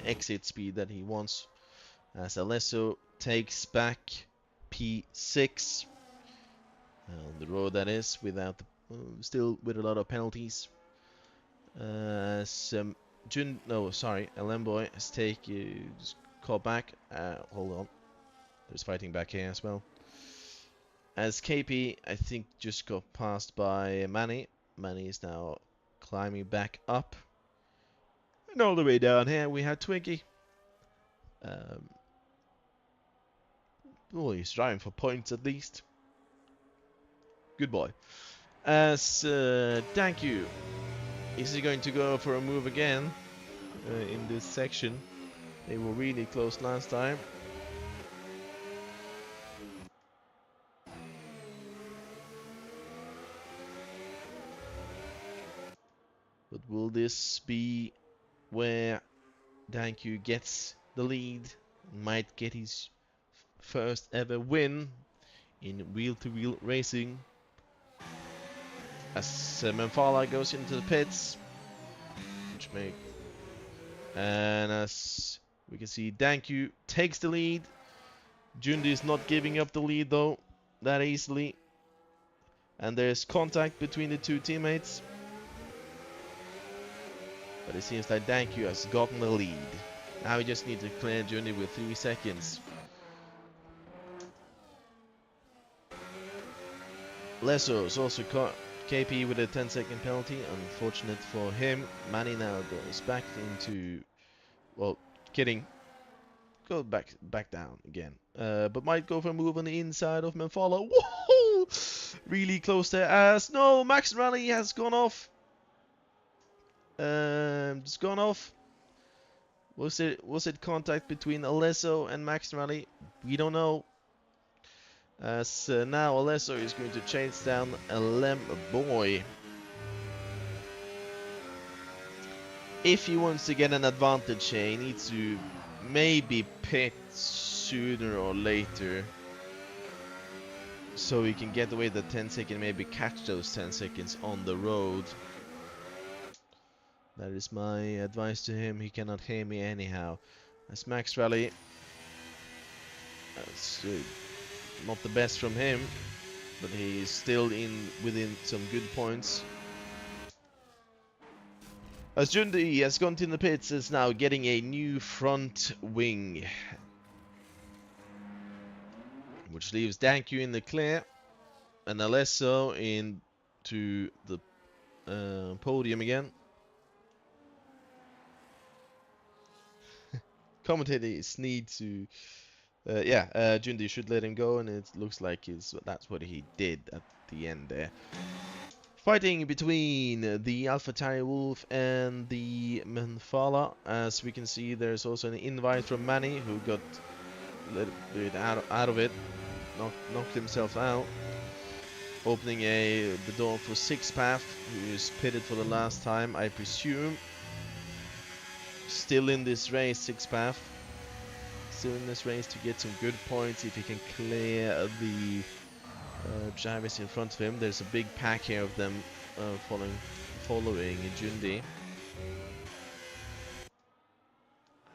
exit speed that he wants, as Alesso takes back P6 on the road, that is, without still with a lot of penalties. Alemboy has caught back. Hold on, there's fighting back here as well. As KP, I think, just got passed by Manny. Manny is now climbing back up. And all the way down here we have Twiggy. Well, he's driving for points at least. Good boy. As thank you. Is he going to go for a move again in this section? They were really close last time. But will this be where Thank you gets the lead? Might get his first ever win in wheel-to-wheel racing. As Manfala goes into the pits, and as we can see, Thank you takes the lead. Jundi is not giving up the lead though that easily, and there's contact between the two teammates. But it seems like Thank you has gotten the lead. Now we just need to clear Jundi with 3 seconds. Lesso is also caught KP with a 10-second penalty. Unfortunate for him. Manny now goes back into, well, kidding. Go back down again. But might go for a move on the inside of Manfala. Whoa! Really close there. As no, Max Rally has gone off. It's gone off. Was it contact between Alesso and Max Rally? We don't know. As now Alesso is going to chase down Alemboy. If he wants to get an advantage here, he needs to maybe pit sooner or later, so he can get away the 10 seconds, maybe catch those 10 seconds on the road. That is my advice to him. He cannot hear me anyhow. As Max Rally That's not the best from him, but he's still within some good points. As Jundi has gone to the pits, is now getting a new front wing, which leaves Danku in the clear and Alesso into the podium again. Commentators need to, Jundi should let him go, and it looks like that's what he did at the end there. Fighting between the Alpha Tauri Wolf and the Menfala. As we can see, there's also an invite from Manny, who got a little bit out of it, knocked himself out, opening the door for Sixpath, who is pitted for the last time, I presume. Still in this race, Sixpath. Still in this race to get some good points if he can clear the drivers in front of him. There's a big pack here of them following Jundi.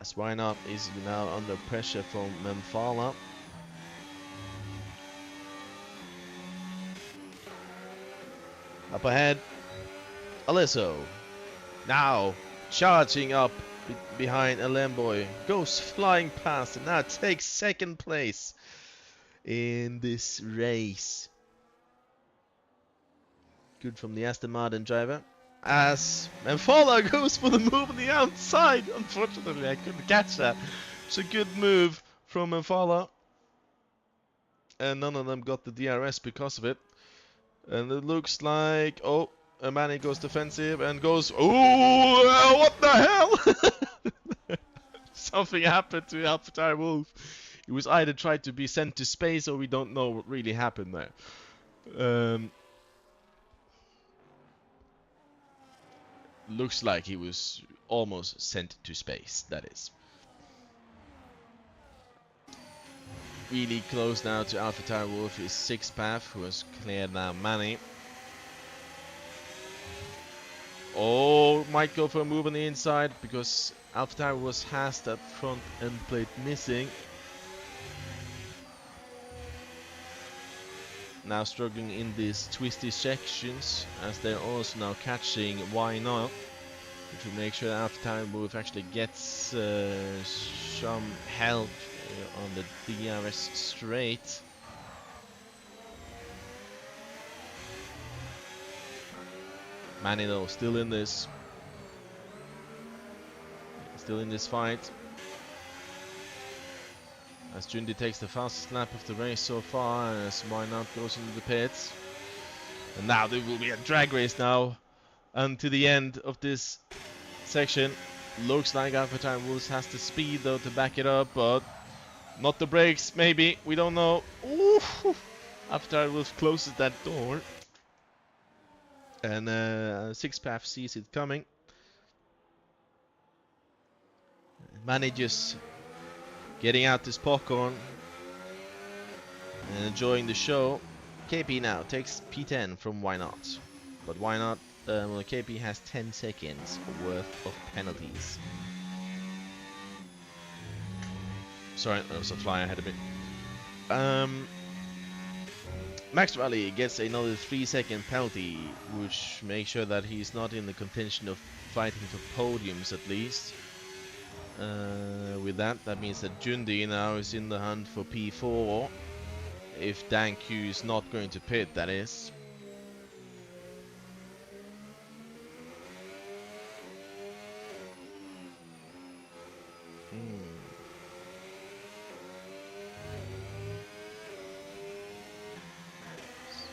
As Why Not is now under pressure from Memfala. Up ahead, Alesso. Now charging up behind Alemboy. Goes flying past and now takes second place in this race. Good from the Aston Martin driver. As Memfala goes for the move on the outside. Unfortunately, I couldn't catch that. It's a good move from Memfala. And none of them got the DRS because of it. And it looks like, oh, Manny goes defensive and goes, oh, what the hell? Something happened to Alpha Tauri Wolf. It was either tried to be sent to space, or we don't know what really happened there. Looks like he was almost sent to space, that is. Really close now to Alpha Tauri Wolf is Sixpath, who has cleared now Manny. Oh, might go for a move on the inside because Alpha Tauri has that front end plate missing. Now struggling in these twisty sections, as they're also now catching Why Not, to make sure that Alpha Tauri Wolf actually gets some help on the DRS straight. Manny though, still in this fight. As Jundi takes the fastest lap of the race so far, as Why Not goes into the pits. And now there will be a drag race now, and to the end of this section. Looks like Alpha Tauri Wolf has the speed though to back it up, but not the brakes, maybe, we don't know. Ooh, Alpha Tauri Wolf closes that door. And Sixpath sees it coming. Manages getting out this popcorn and enjoying the show. KP now takes P10 from Why Not. But Why Not, well, KP has 10 seconds worth of penalties. Sorry, that was a fly ahead of me. Max Rally gets another 3-second penalty, which makes sure that he's not in the contention of fighting for podiums at least. With that means that Jundi now is in the hunt for P4. If Danku is not going to pit, that is.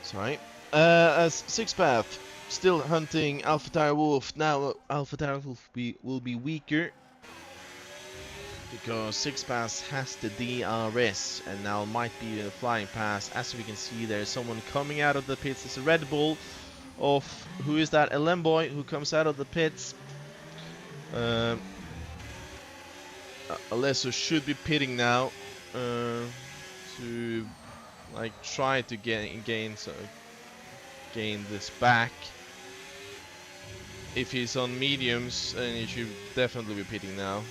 Sorry. As Sixpath still hunting Alpha Tauri Wolf. Now Alpha Tauri Wolf will be weaker because Sixpath has the DRS and now might be a flying past. As we can see, there's someone coming out of the pits. It's a Red Bull of, who is that? Alemboy, who comes out of the pits. Alesso should be pitting now to try to gain this back. If he's on mediums, then he should definitely be pitting now.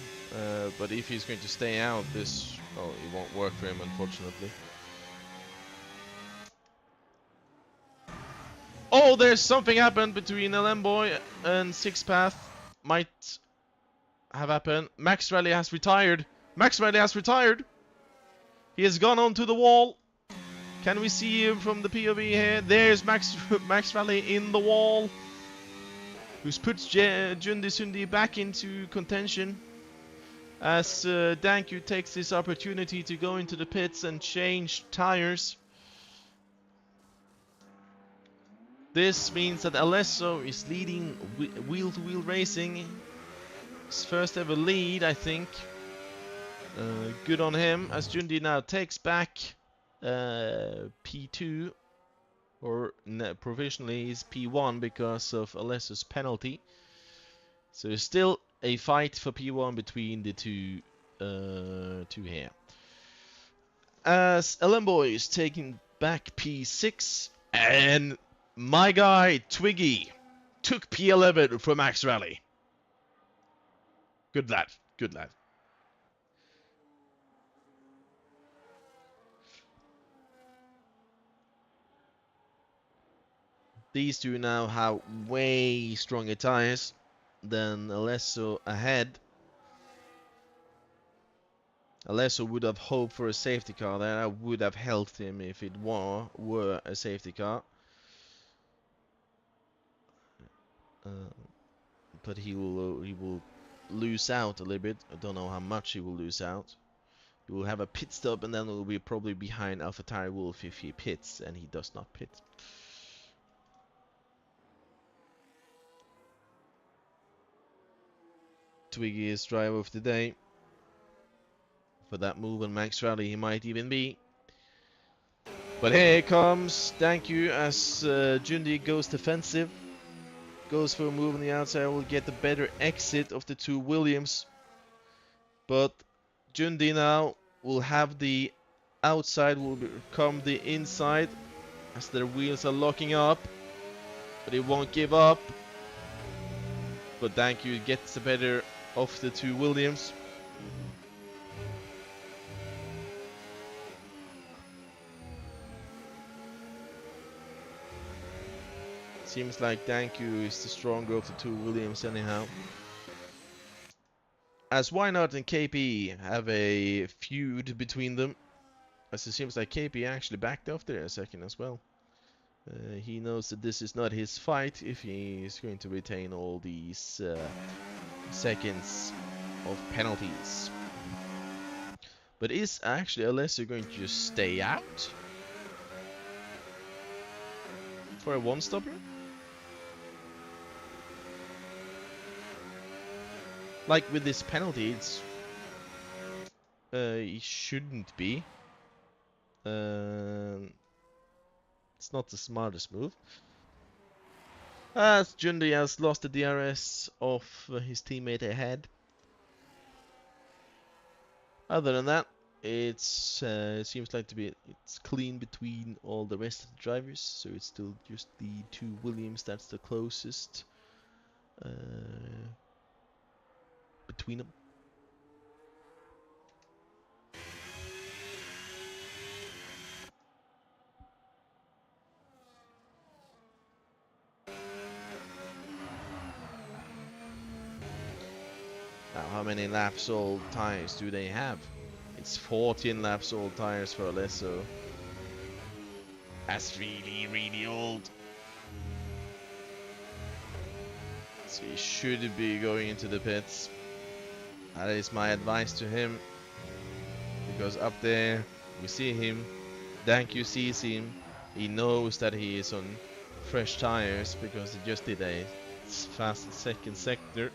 But if he's going to stay out, this, well, it won't work for him, unfortunately. Oh, there's something happened between Lemboy and Sixpath. Might have happened. Max Rally has retired. Max Rally has retired. He has gone onto the wall. Can we see him from the POV here? There's Max Rally in the wall, who's put Jundi Sundi back into contention. As Danku takes this opportunity to go into the pits and change tires. This means that Alesso is leading wheel-to-wheel racing. His first ever lead, I think. Good on him, as Jundi now takes back P2, or provisionally is P1 because of Alesso's penalty. So it's still a fight for P1 between the two here. As Elenboy is taking back P6, and my guy Twiggy took P11 from Max Rally. Good lad, good lad. These two now have way stronger tires than Alesso ahead. Alesso would have hoped for a safety car there. I would have helped him if it were a safety car. But he will lose out a little bit. I don't know how much he will lose out. He will have a pit stop and then will be probably behind AlphaTauri Wolf if he pits, and he does not pit. Twiggy is driver of the day. For that move on Max Rally he might even be. But here comes thank you as Jundi goes defensive. Goes for a move on the outside, will get the better exit of the two Williams. But Jundi now will have the outside, will become the inside as their wheels are locking up. But he won't give up. But thank you gets the better of the two Williams. Seems like Danku is the stronger of the two Williams anyhow. As Wynard and KP have a feud between them. As it seems like KP actually backed off there a second as well. He knows that this is not his fight if he is going to retain all these seconds of penalties. But is actually Alessio going to just stay out for a one-stopper? Like with this penalty, it's he shouldn't be. It's not the smartest move. As Jundi has lost the DRS of his teammate ahead. Other than that, it seems like it's clean between all the rest of the drivers. So it's still just the two Williams that's the closest between them. Now, how many laps old tires do they have? It's 14 laps old tires for Alesso. That's really, really old. So he should be going into the pits. That is my advice to him. Because up there, we see him. Danku sees him. He knows that he is on fresh tires because he just did a fast second sector.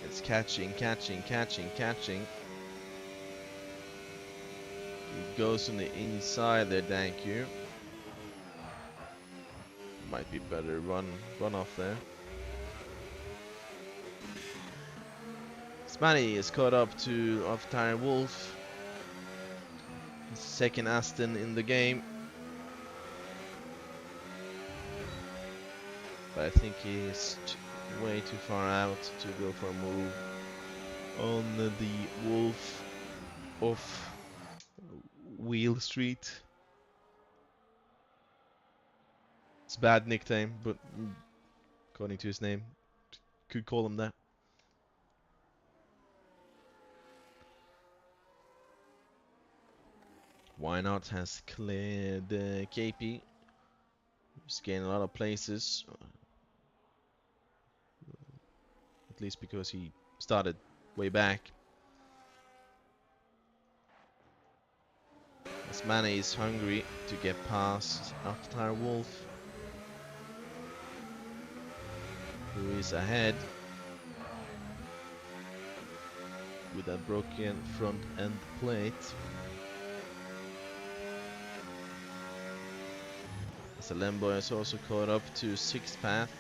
It's catching. He goes on the inside there, Danku. Might be better run off there. Smanny is caught up to AlphaTauri Wolf. Second Aston in the game. But I think he's way too far out to go for a move on the Wolf of Wheel Street. It's a bad nickname, but according to his name, could call him that. Why not has cleared KP. He's gained a lot of places. At least because he started way back. As Mane is hungry to get past After Wolf, who is ahead with a broken front end plate. As Lembo has also caught up to 6th path.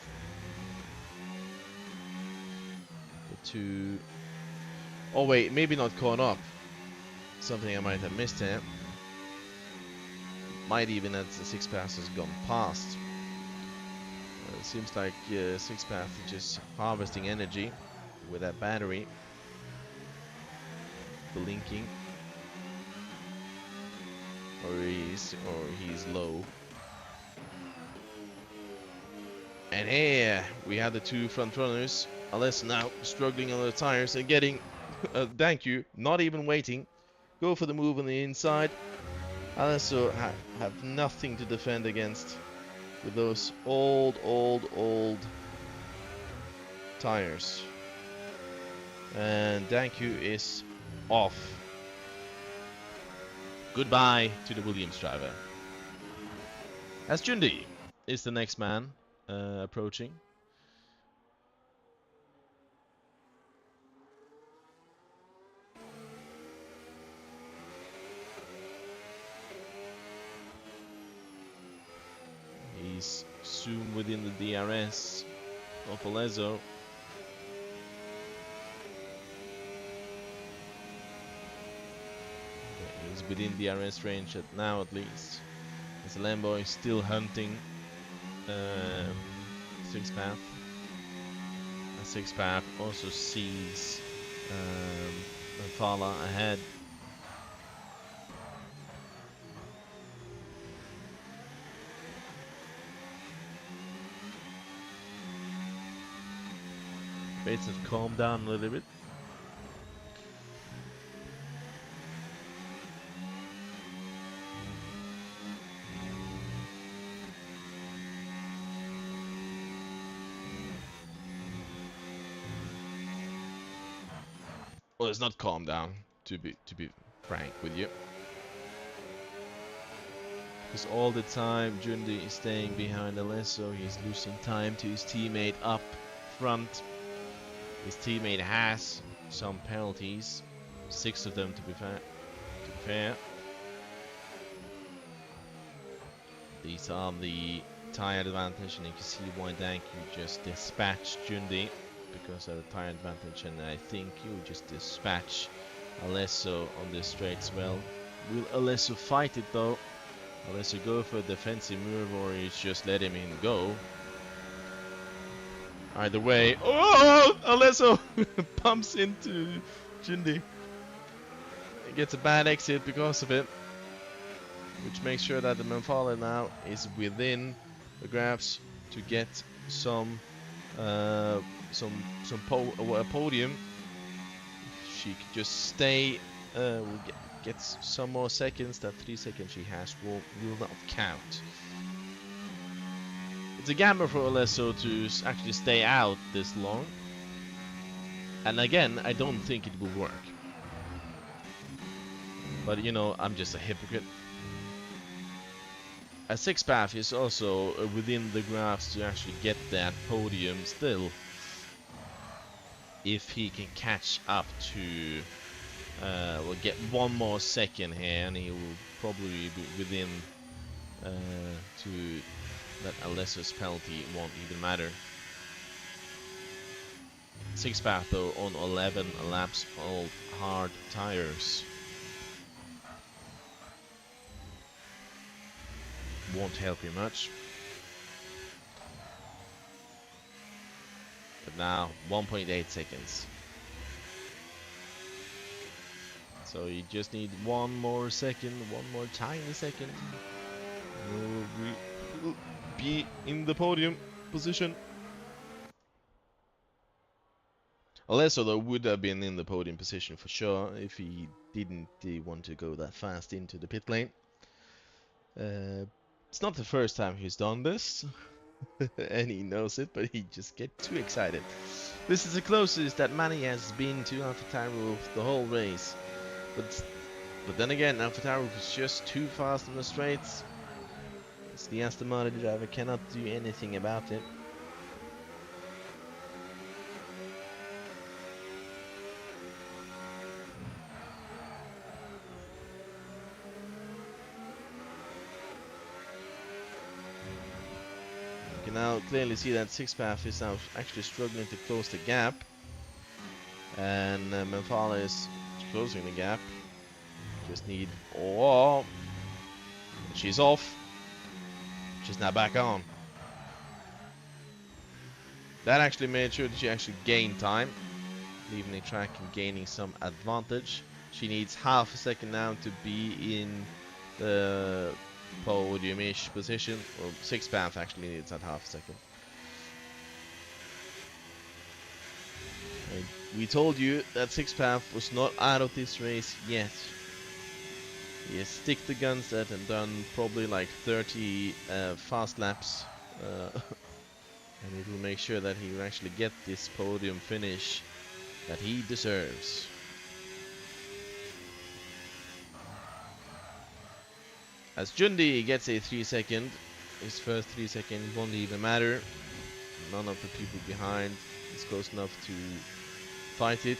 The two... Oh wait, maybe not caught up. Something I might have missed here. Might even as the 6th path has gone past. It seems like 6th path is just harvesting energy with that battery. Blinking. Or he's low. And here we have the two front runners. Alessa now struggling on the tires and getting thank you, not even waiting. Go for the move on the inside. Alessa have nothing to defend against with those old tires. And thank you is off. Goodbye to the Williams driver. As Jundi is the next man approaching. He's soon within the DRS of Alessa. He's within DRS range now at least. As Lambo is still hunting 6th path. 6th path also sees Fala ahead. Bates have calmed down a little bit. Well, it's not calmed down, to be frank with you. Because all the time Jundi is staying behind Alessa, he's losing time to his teammate up front. His teammate has some penalties, 6 of them to be fair. These are the tire advantage, and you can see why Dank you just dispatched Jundi because of the tire advantage, and I think you'll just dispatch Alessa on this straight as well. Will Alessa fight it though? Alessa go for a defensive move, or he's just let him in go? Either way, oh! Alessa pumps into Jundi. He gets a bad exit because of it, which makes sure that the Manfala now is within the graphs to get some podium. She could just stay, will get some more seconds. That 3 seconds she has will not count. It's a gamble for Alessa to actually stay out this long. And again, I don't think it will work. But you know, I'm just a hypocrite. A 6th path is also within the graphs to actually get that podium still. If he can catch up to, we'll get 1 more second here, and he will probably be within to that Alessa's penalty won't even matter. 6th path though on 11 laps, all hard tires. won't help you much. But now 1.8 seconds. So you just need one more second, one more tiny second. We'll be in the podium position. Alesso though would have been in the podium position for sure if he didn't want to go that fast into the pit lane. It's not the first time he's done this, and he knows it, but he just gets too excited. This is the closest that Manny has been to AlphaTauri the whole race. But then again, AlphaTauri was just too fast on the straights. It's the Aston Martin driver, cannot do anything about it. You can now clearly see that Sixpath is now actually struggling to close the gap. And Menfala is closing the gap. Just need... Oh! She's off. She's now back on. That actually made sure that she actually gained time, leaving the track and gaining some advantage. She needs half a second now to be in the podium-ish position. Well, Sixpath actually needs that half a second. And we told you that Sixpath was not out of this race yet. He has stick the guns that and done probably like 30 fast laps. And it will make sure that he will actually get this podium finish that he deserves. As Jundi gets a 3 second, his first 3 seconds won't even matter. None of the people behind is close enough to fight it.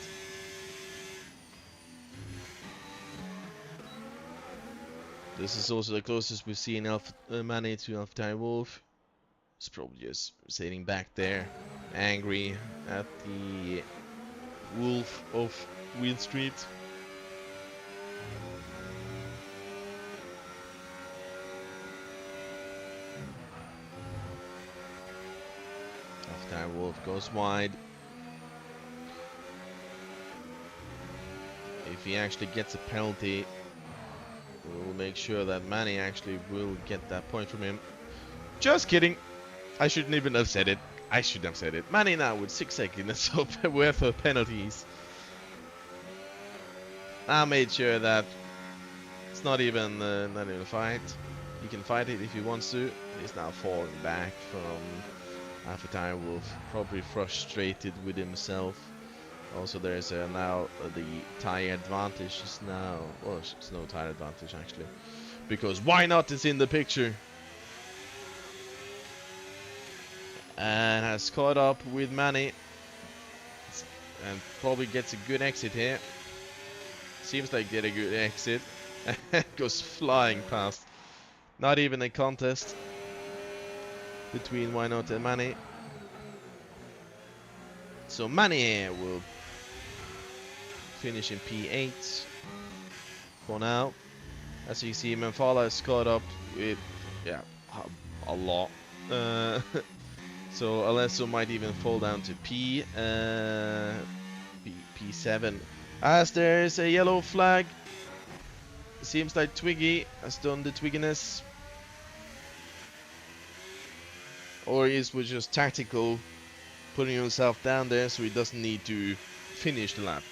This is also the closest we've seen Manny to AlphaTauri Wolf. He's probably just sitting back there, angry at the Wolf of Wheel Street. AlphaTauri Wolf goes wide. If he actually gets a penalty, we'll make sure that Manny actually will get that point from him. Just kidding. I shouldn't even have said it. I shouldn't have said it. Manny now with 6 seconds worth of penalties. I made sure that it's not even a fight. He can fight it if he wants to. He's now falling back from AlphaTauri Wolf, probably frustrated with himself. Also, there's now the tire advantage is now. Well, it's no tire advantage actually, because why not is in the picture. And has caught up with Manny and probably gets a good exit here. Seems like get a good exit. Goes flying past. Not even a contest between Why Not and Manny. So Manny will finish in P8 for now. As you see, Menfala has caught up with a lot. So Alesso might even fall down to P7. As there's a yellow flag. Seems like Twiggy has done the twigginess. Or is was just tactical, putting himself down there so he doesn't need to finish the lap.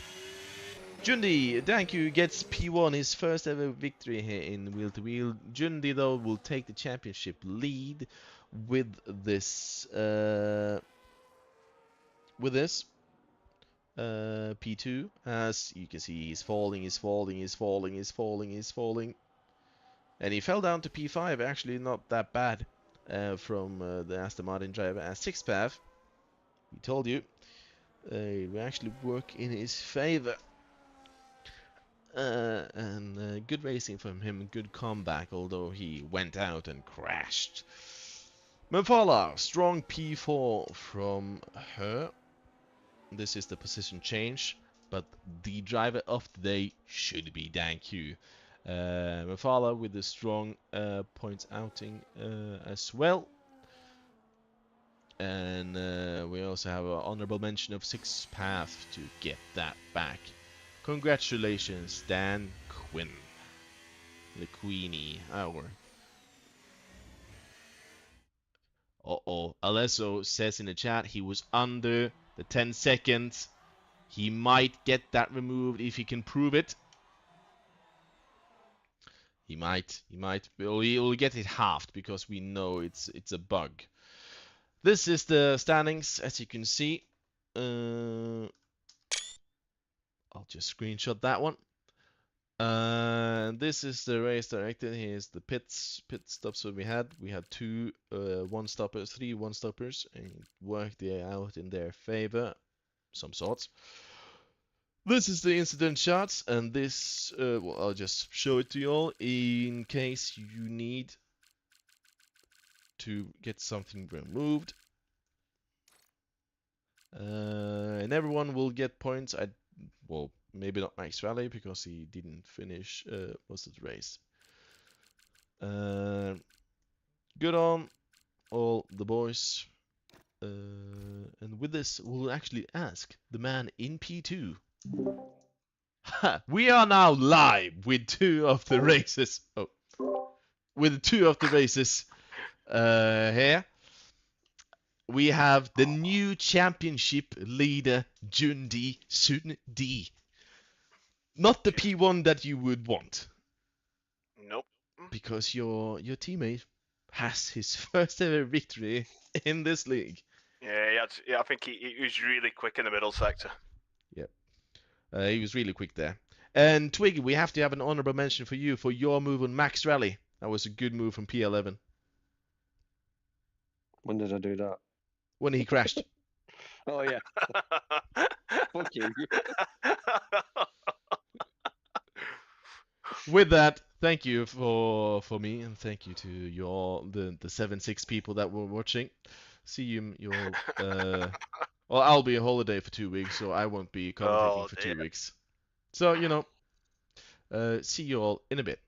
Jundi, thank you, gets P1, his first ever victory here in Wheel to Wheel. Jundi though will take the championship lead with this P2. As you can see, he's falling, and he fell down to P5. Actually, not that bad from the Aston Martin driver. As Sixpath, we told you, we actually work in his favor. And good racing from him, good comeback, although he went out and crashed. Menfala, strong P4 from her. This is the position change, but the driver of the day should be Danq. Mafala with a strong points outing as well. And we also have an honorable mention of Six Path to get that back. Congratulations, Dan Quinn. The Queenie. Uh-oh. Alesso says in the chat he was under the 10 seconds. He might get that removed if he can prove it. He might. He'll get it halved because we know it's a bug. This is the standings, as you can see. I'll just screenshot that one. This is the race directed. Here's the pit stops that we had. We had three one-stoppers, and worked it out in their favor, some sorts. This is the incident charts, and this, well, I'll just show it to you all in case you need to get something removed. And everyone will get points. Well, maybe not Max Rally because he didn't finish most of the race. Good on all the boys. And with this, we'll actually ask the man in P2. We are now live with two of the races. Oh, with two of the races here. We have the new championship leader, Jundi Sundi. Not the P1 that you would want. Nope. Because your teammate has his first ever victory in this league. Yeah, I think he was really quick in the middle sector. Yep. He was really quick there. And Twiggy, we have to have an honorable mention for you for your move on Max Rally. That was a good move from P11. When did I do that? When he crashed. Oh, yeah. Fuck you. With that, thank you for me, and thank you to you all, the 7-6 people that were watching. See you all. Well, I'll be on holiday for 2 weeks, so I won't be commentating for 2 weeks. So, see you all in a bit.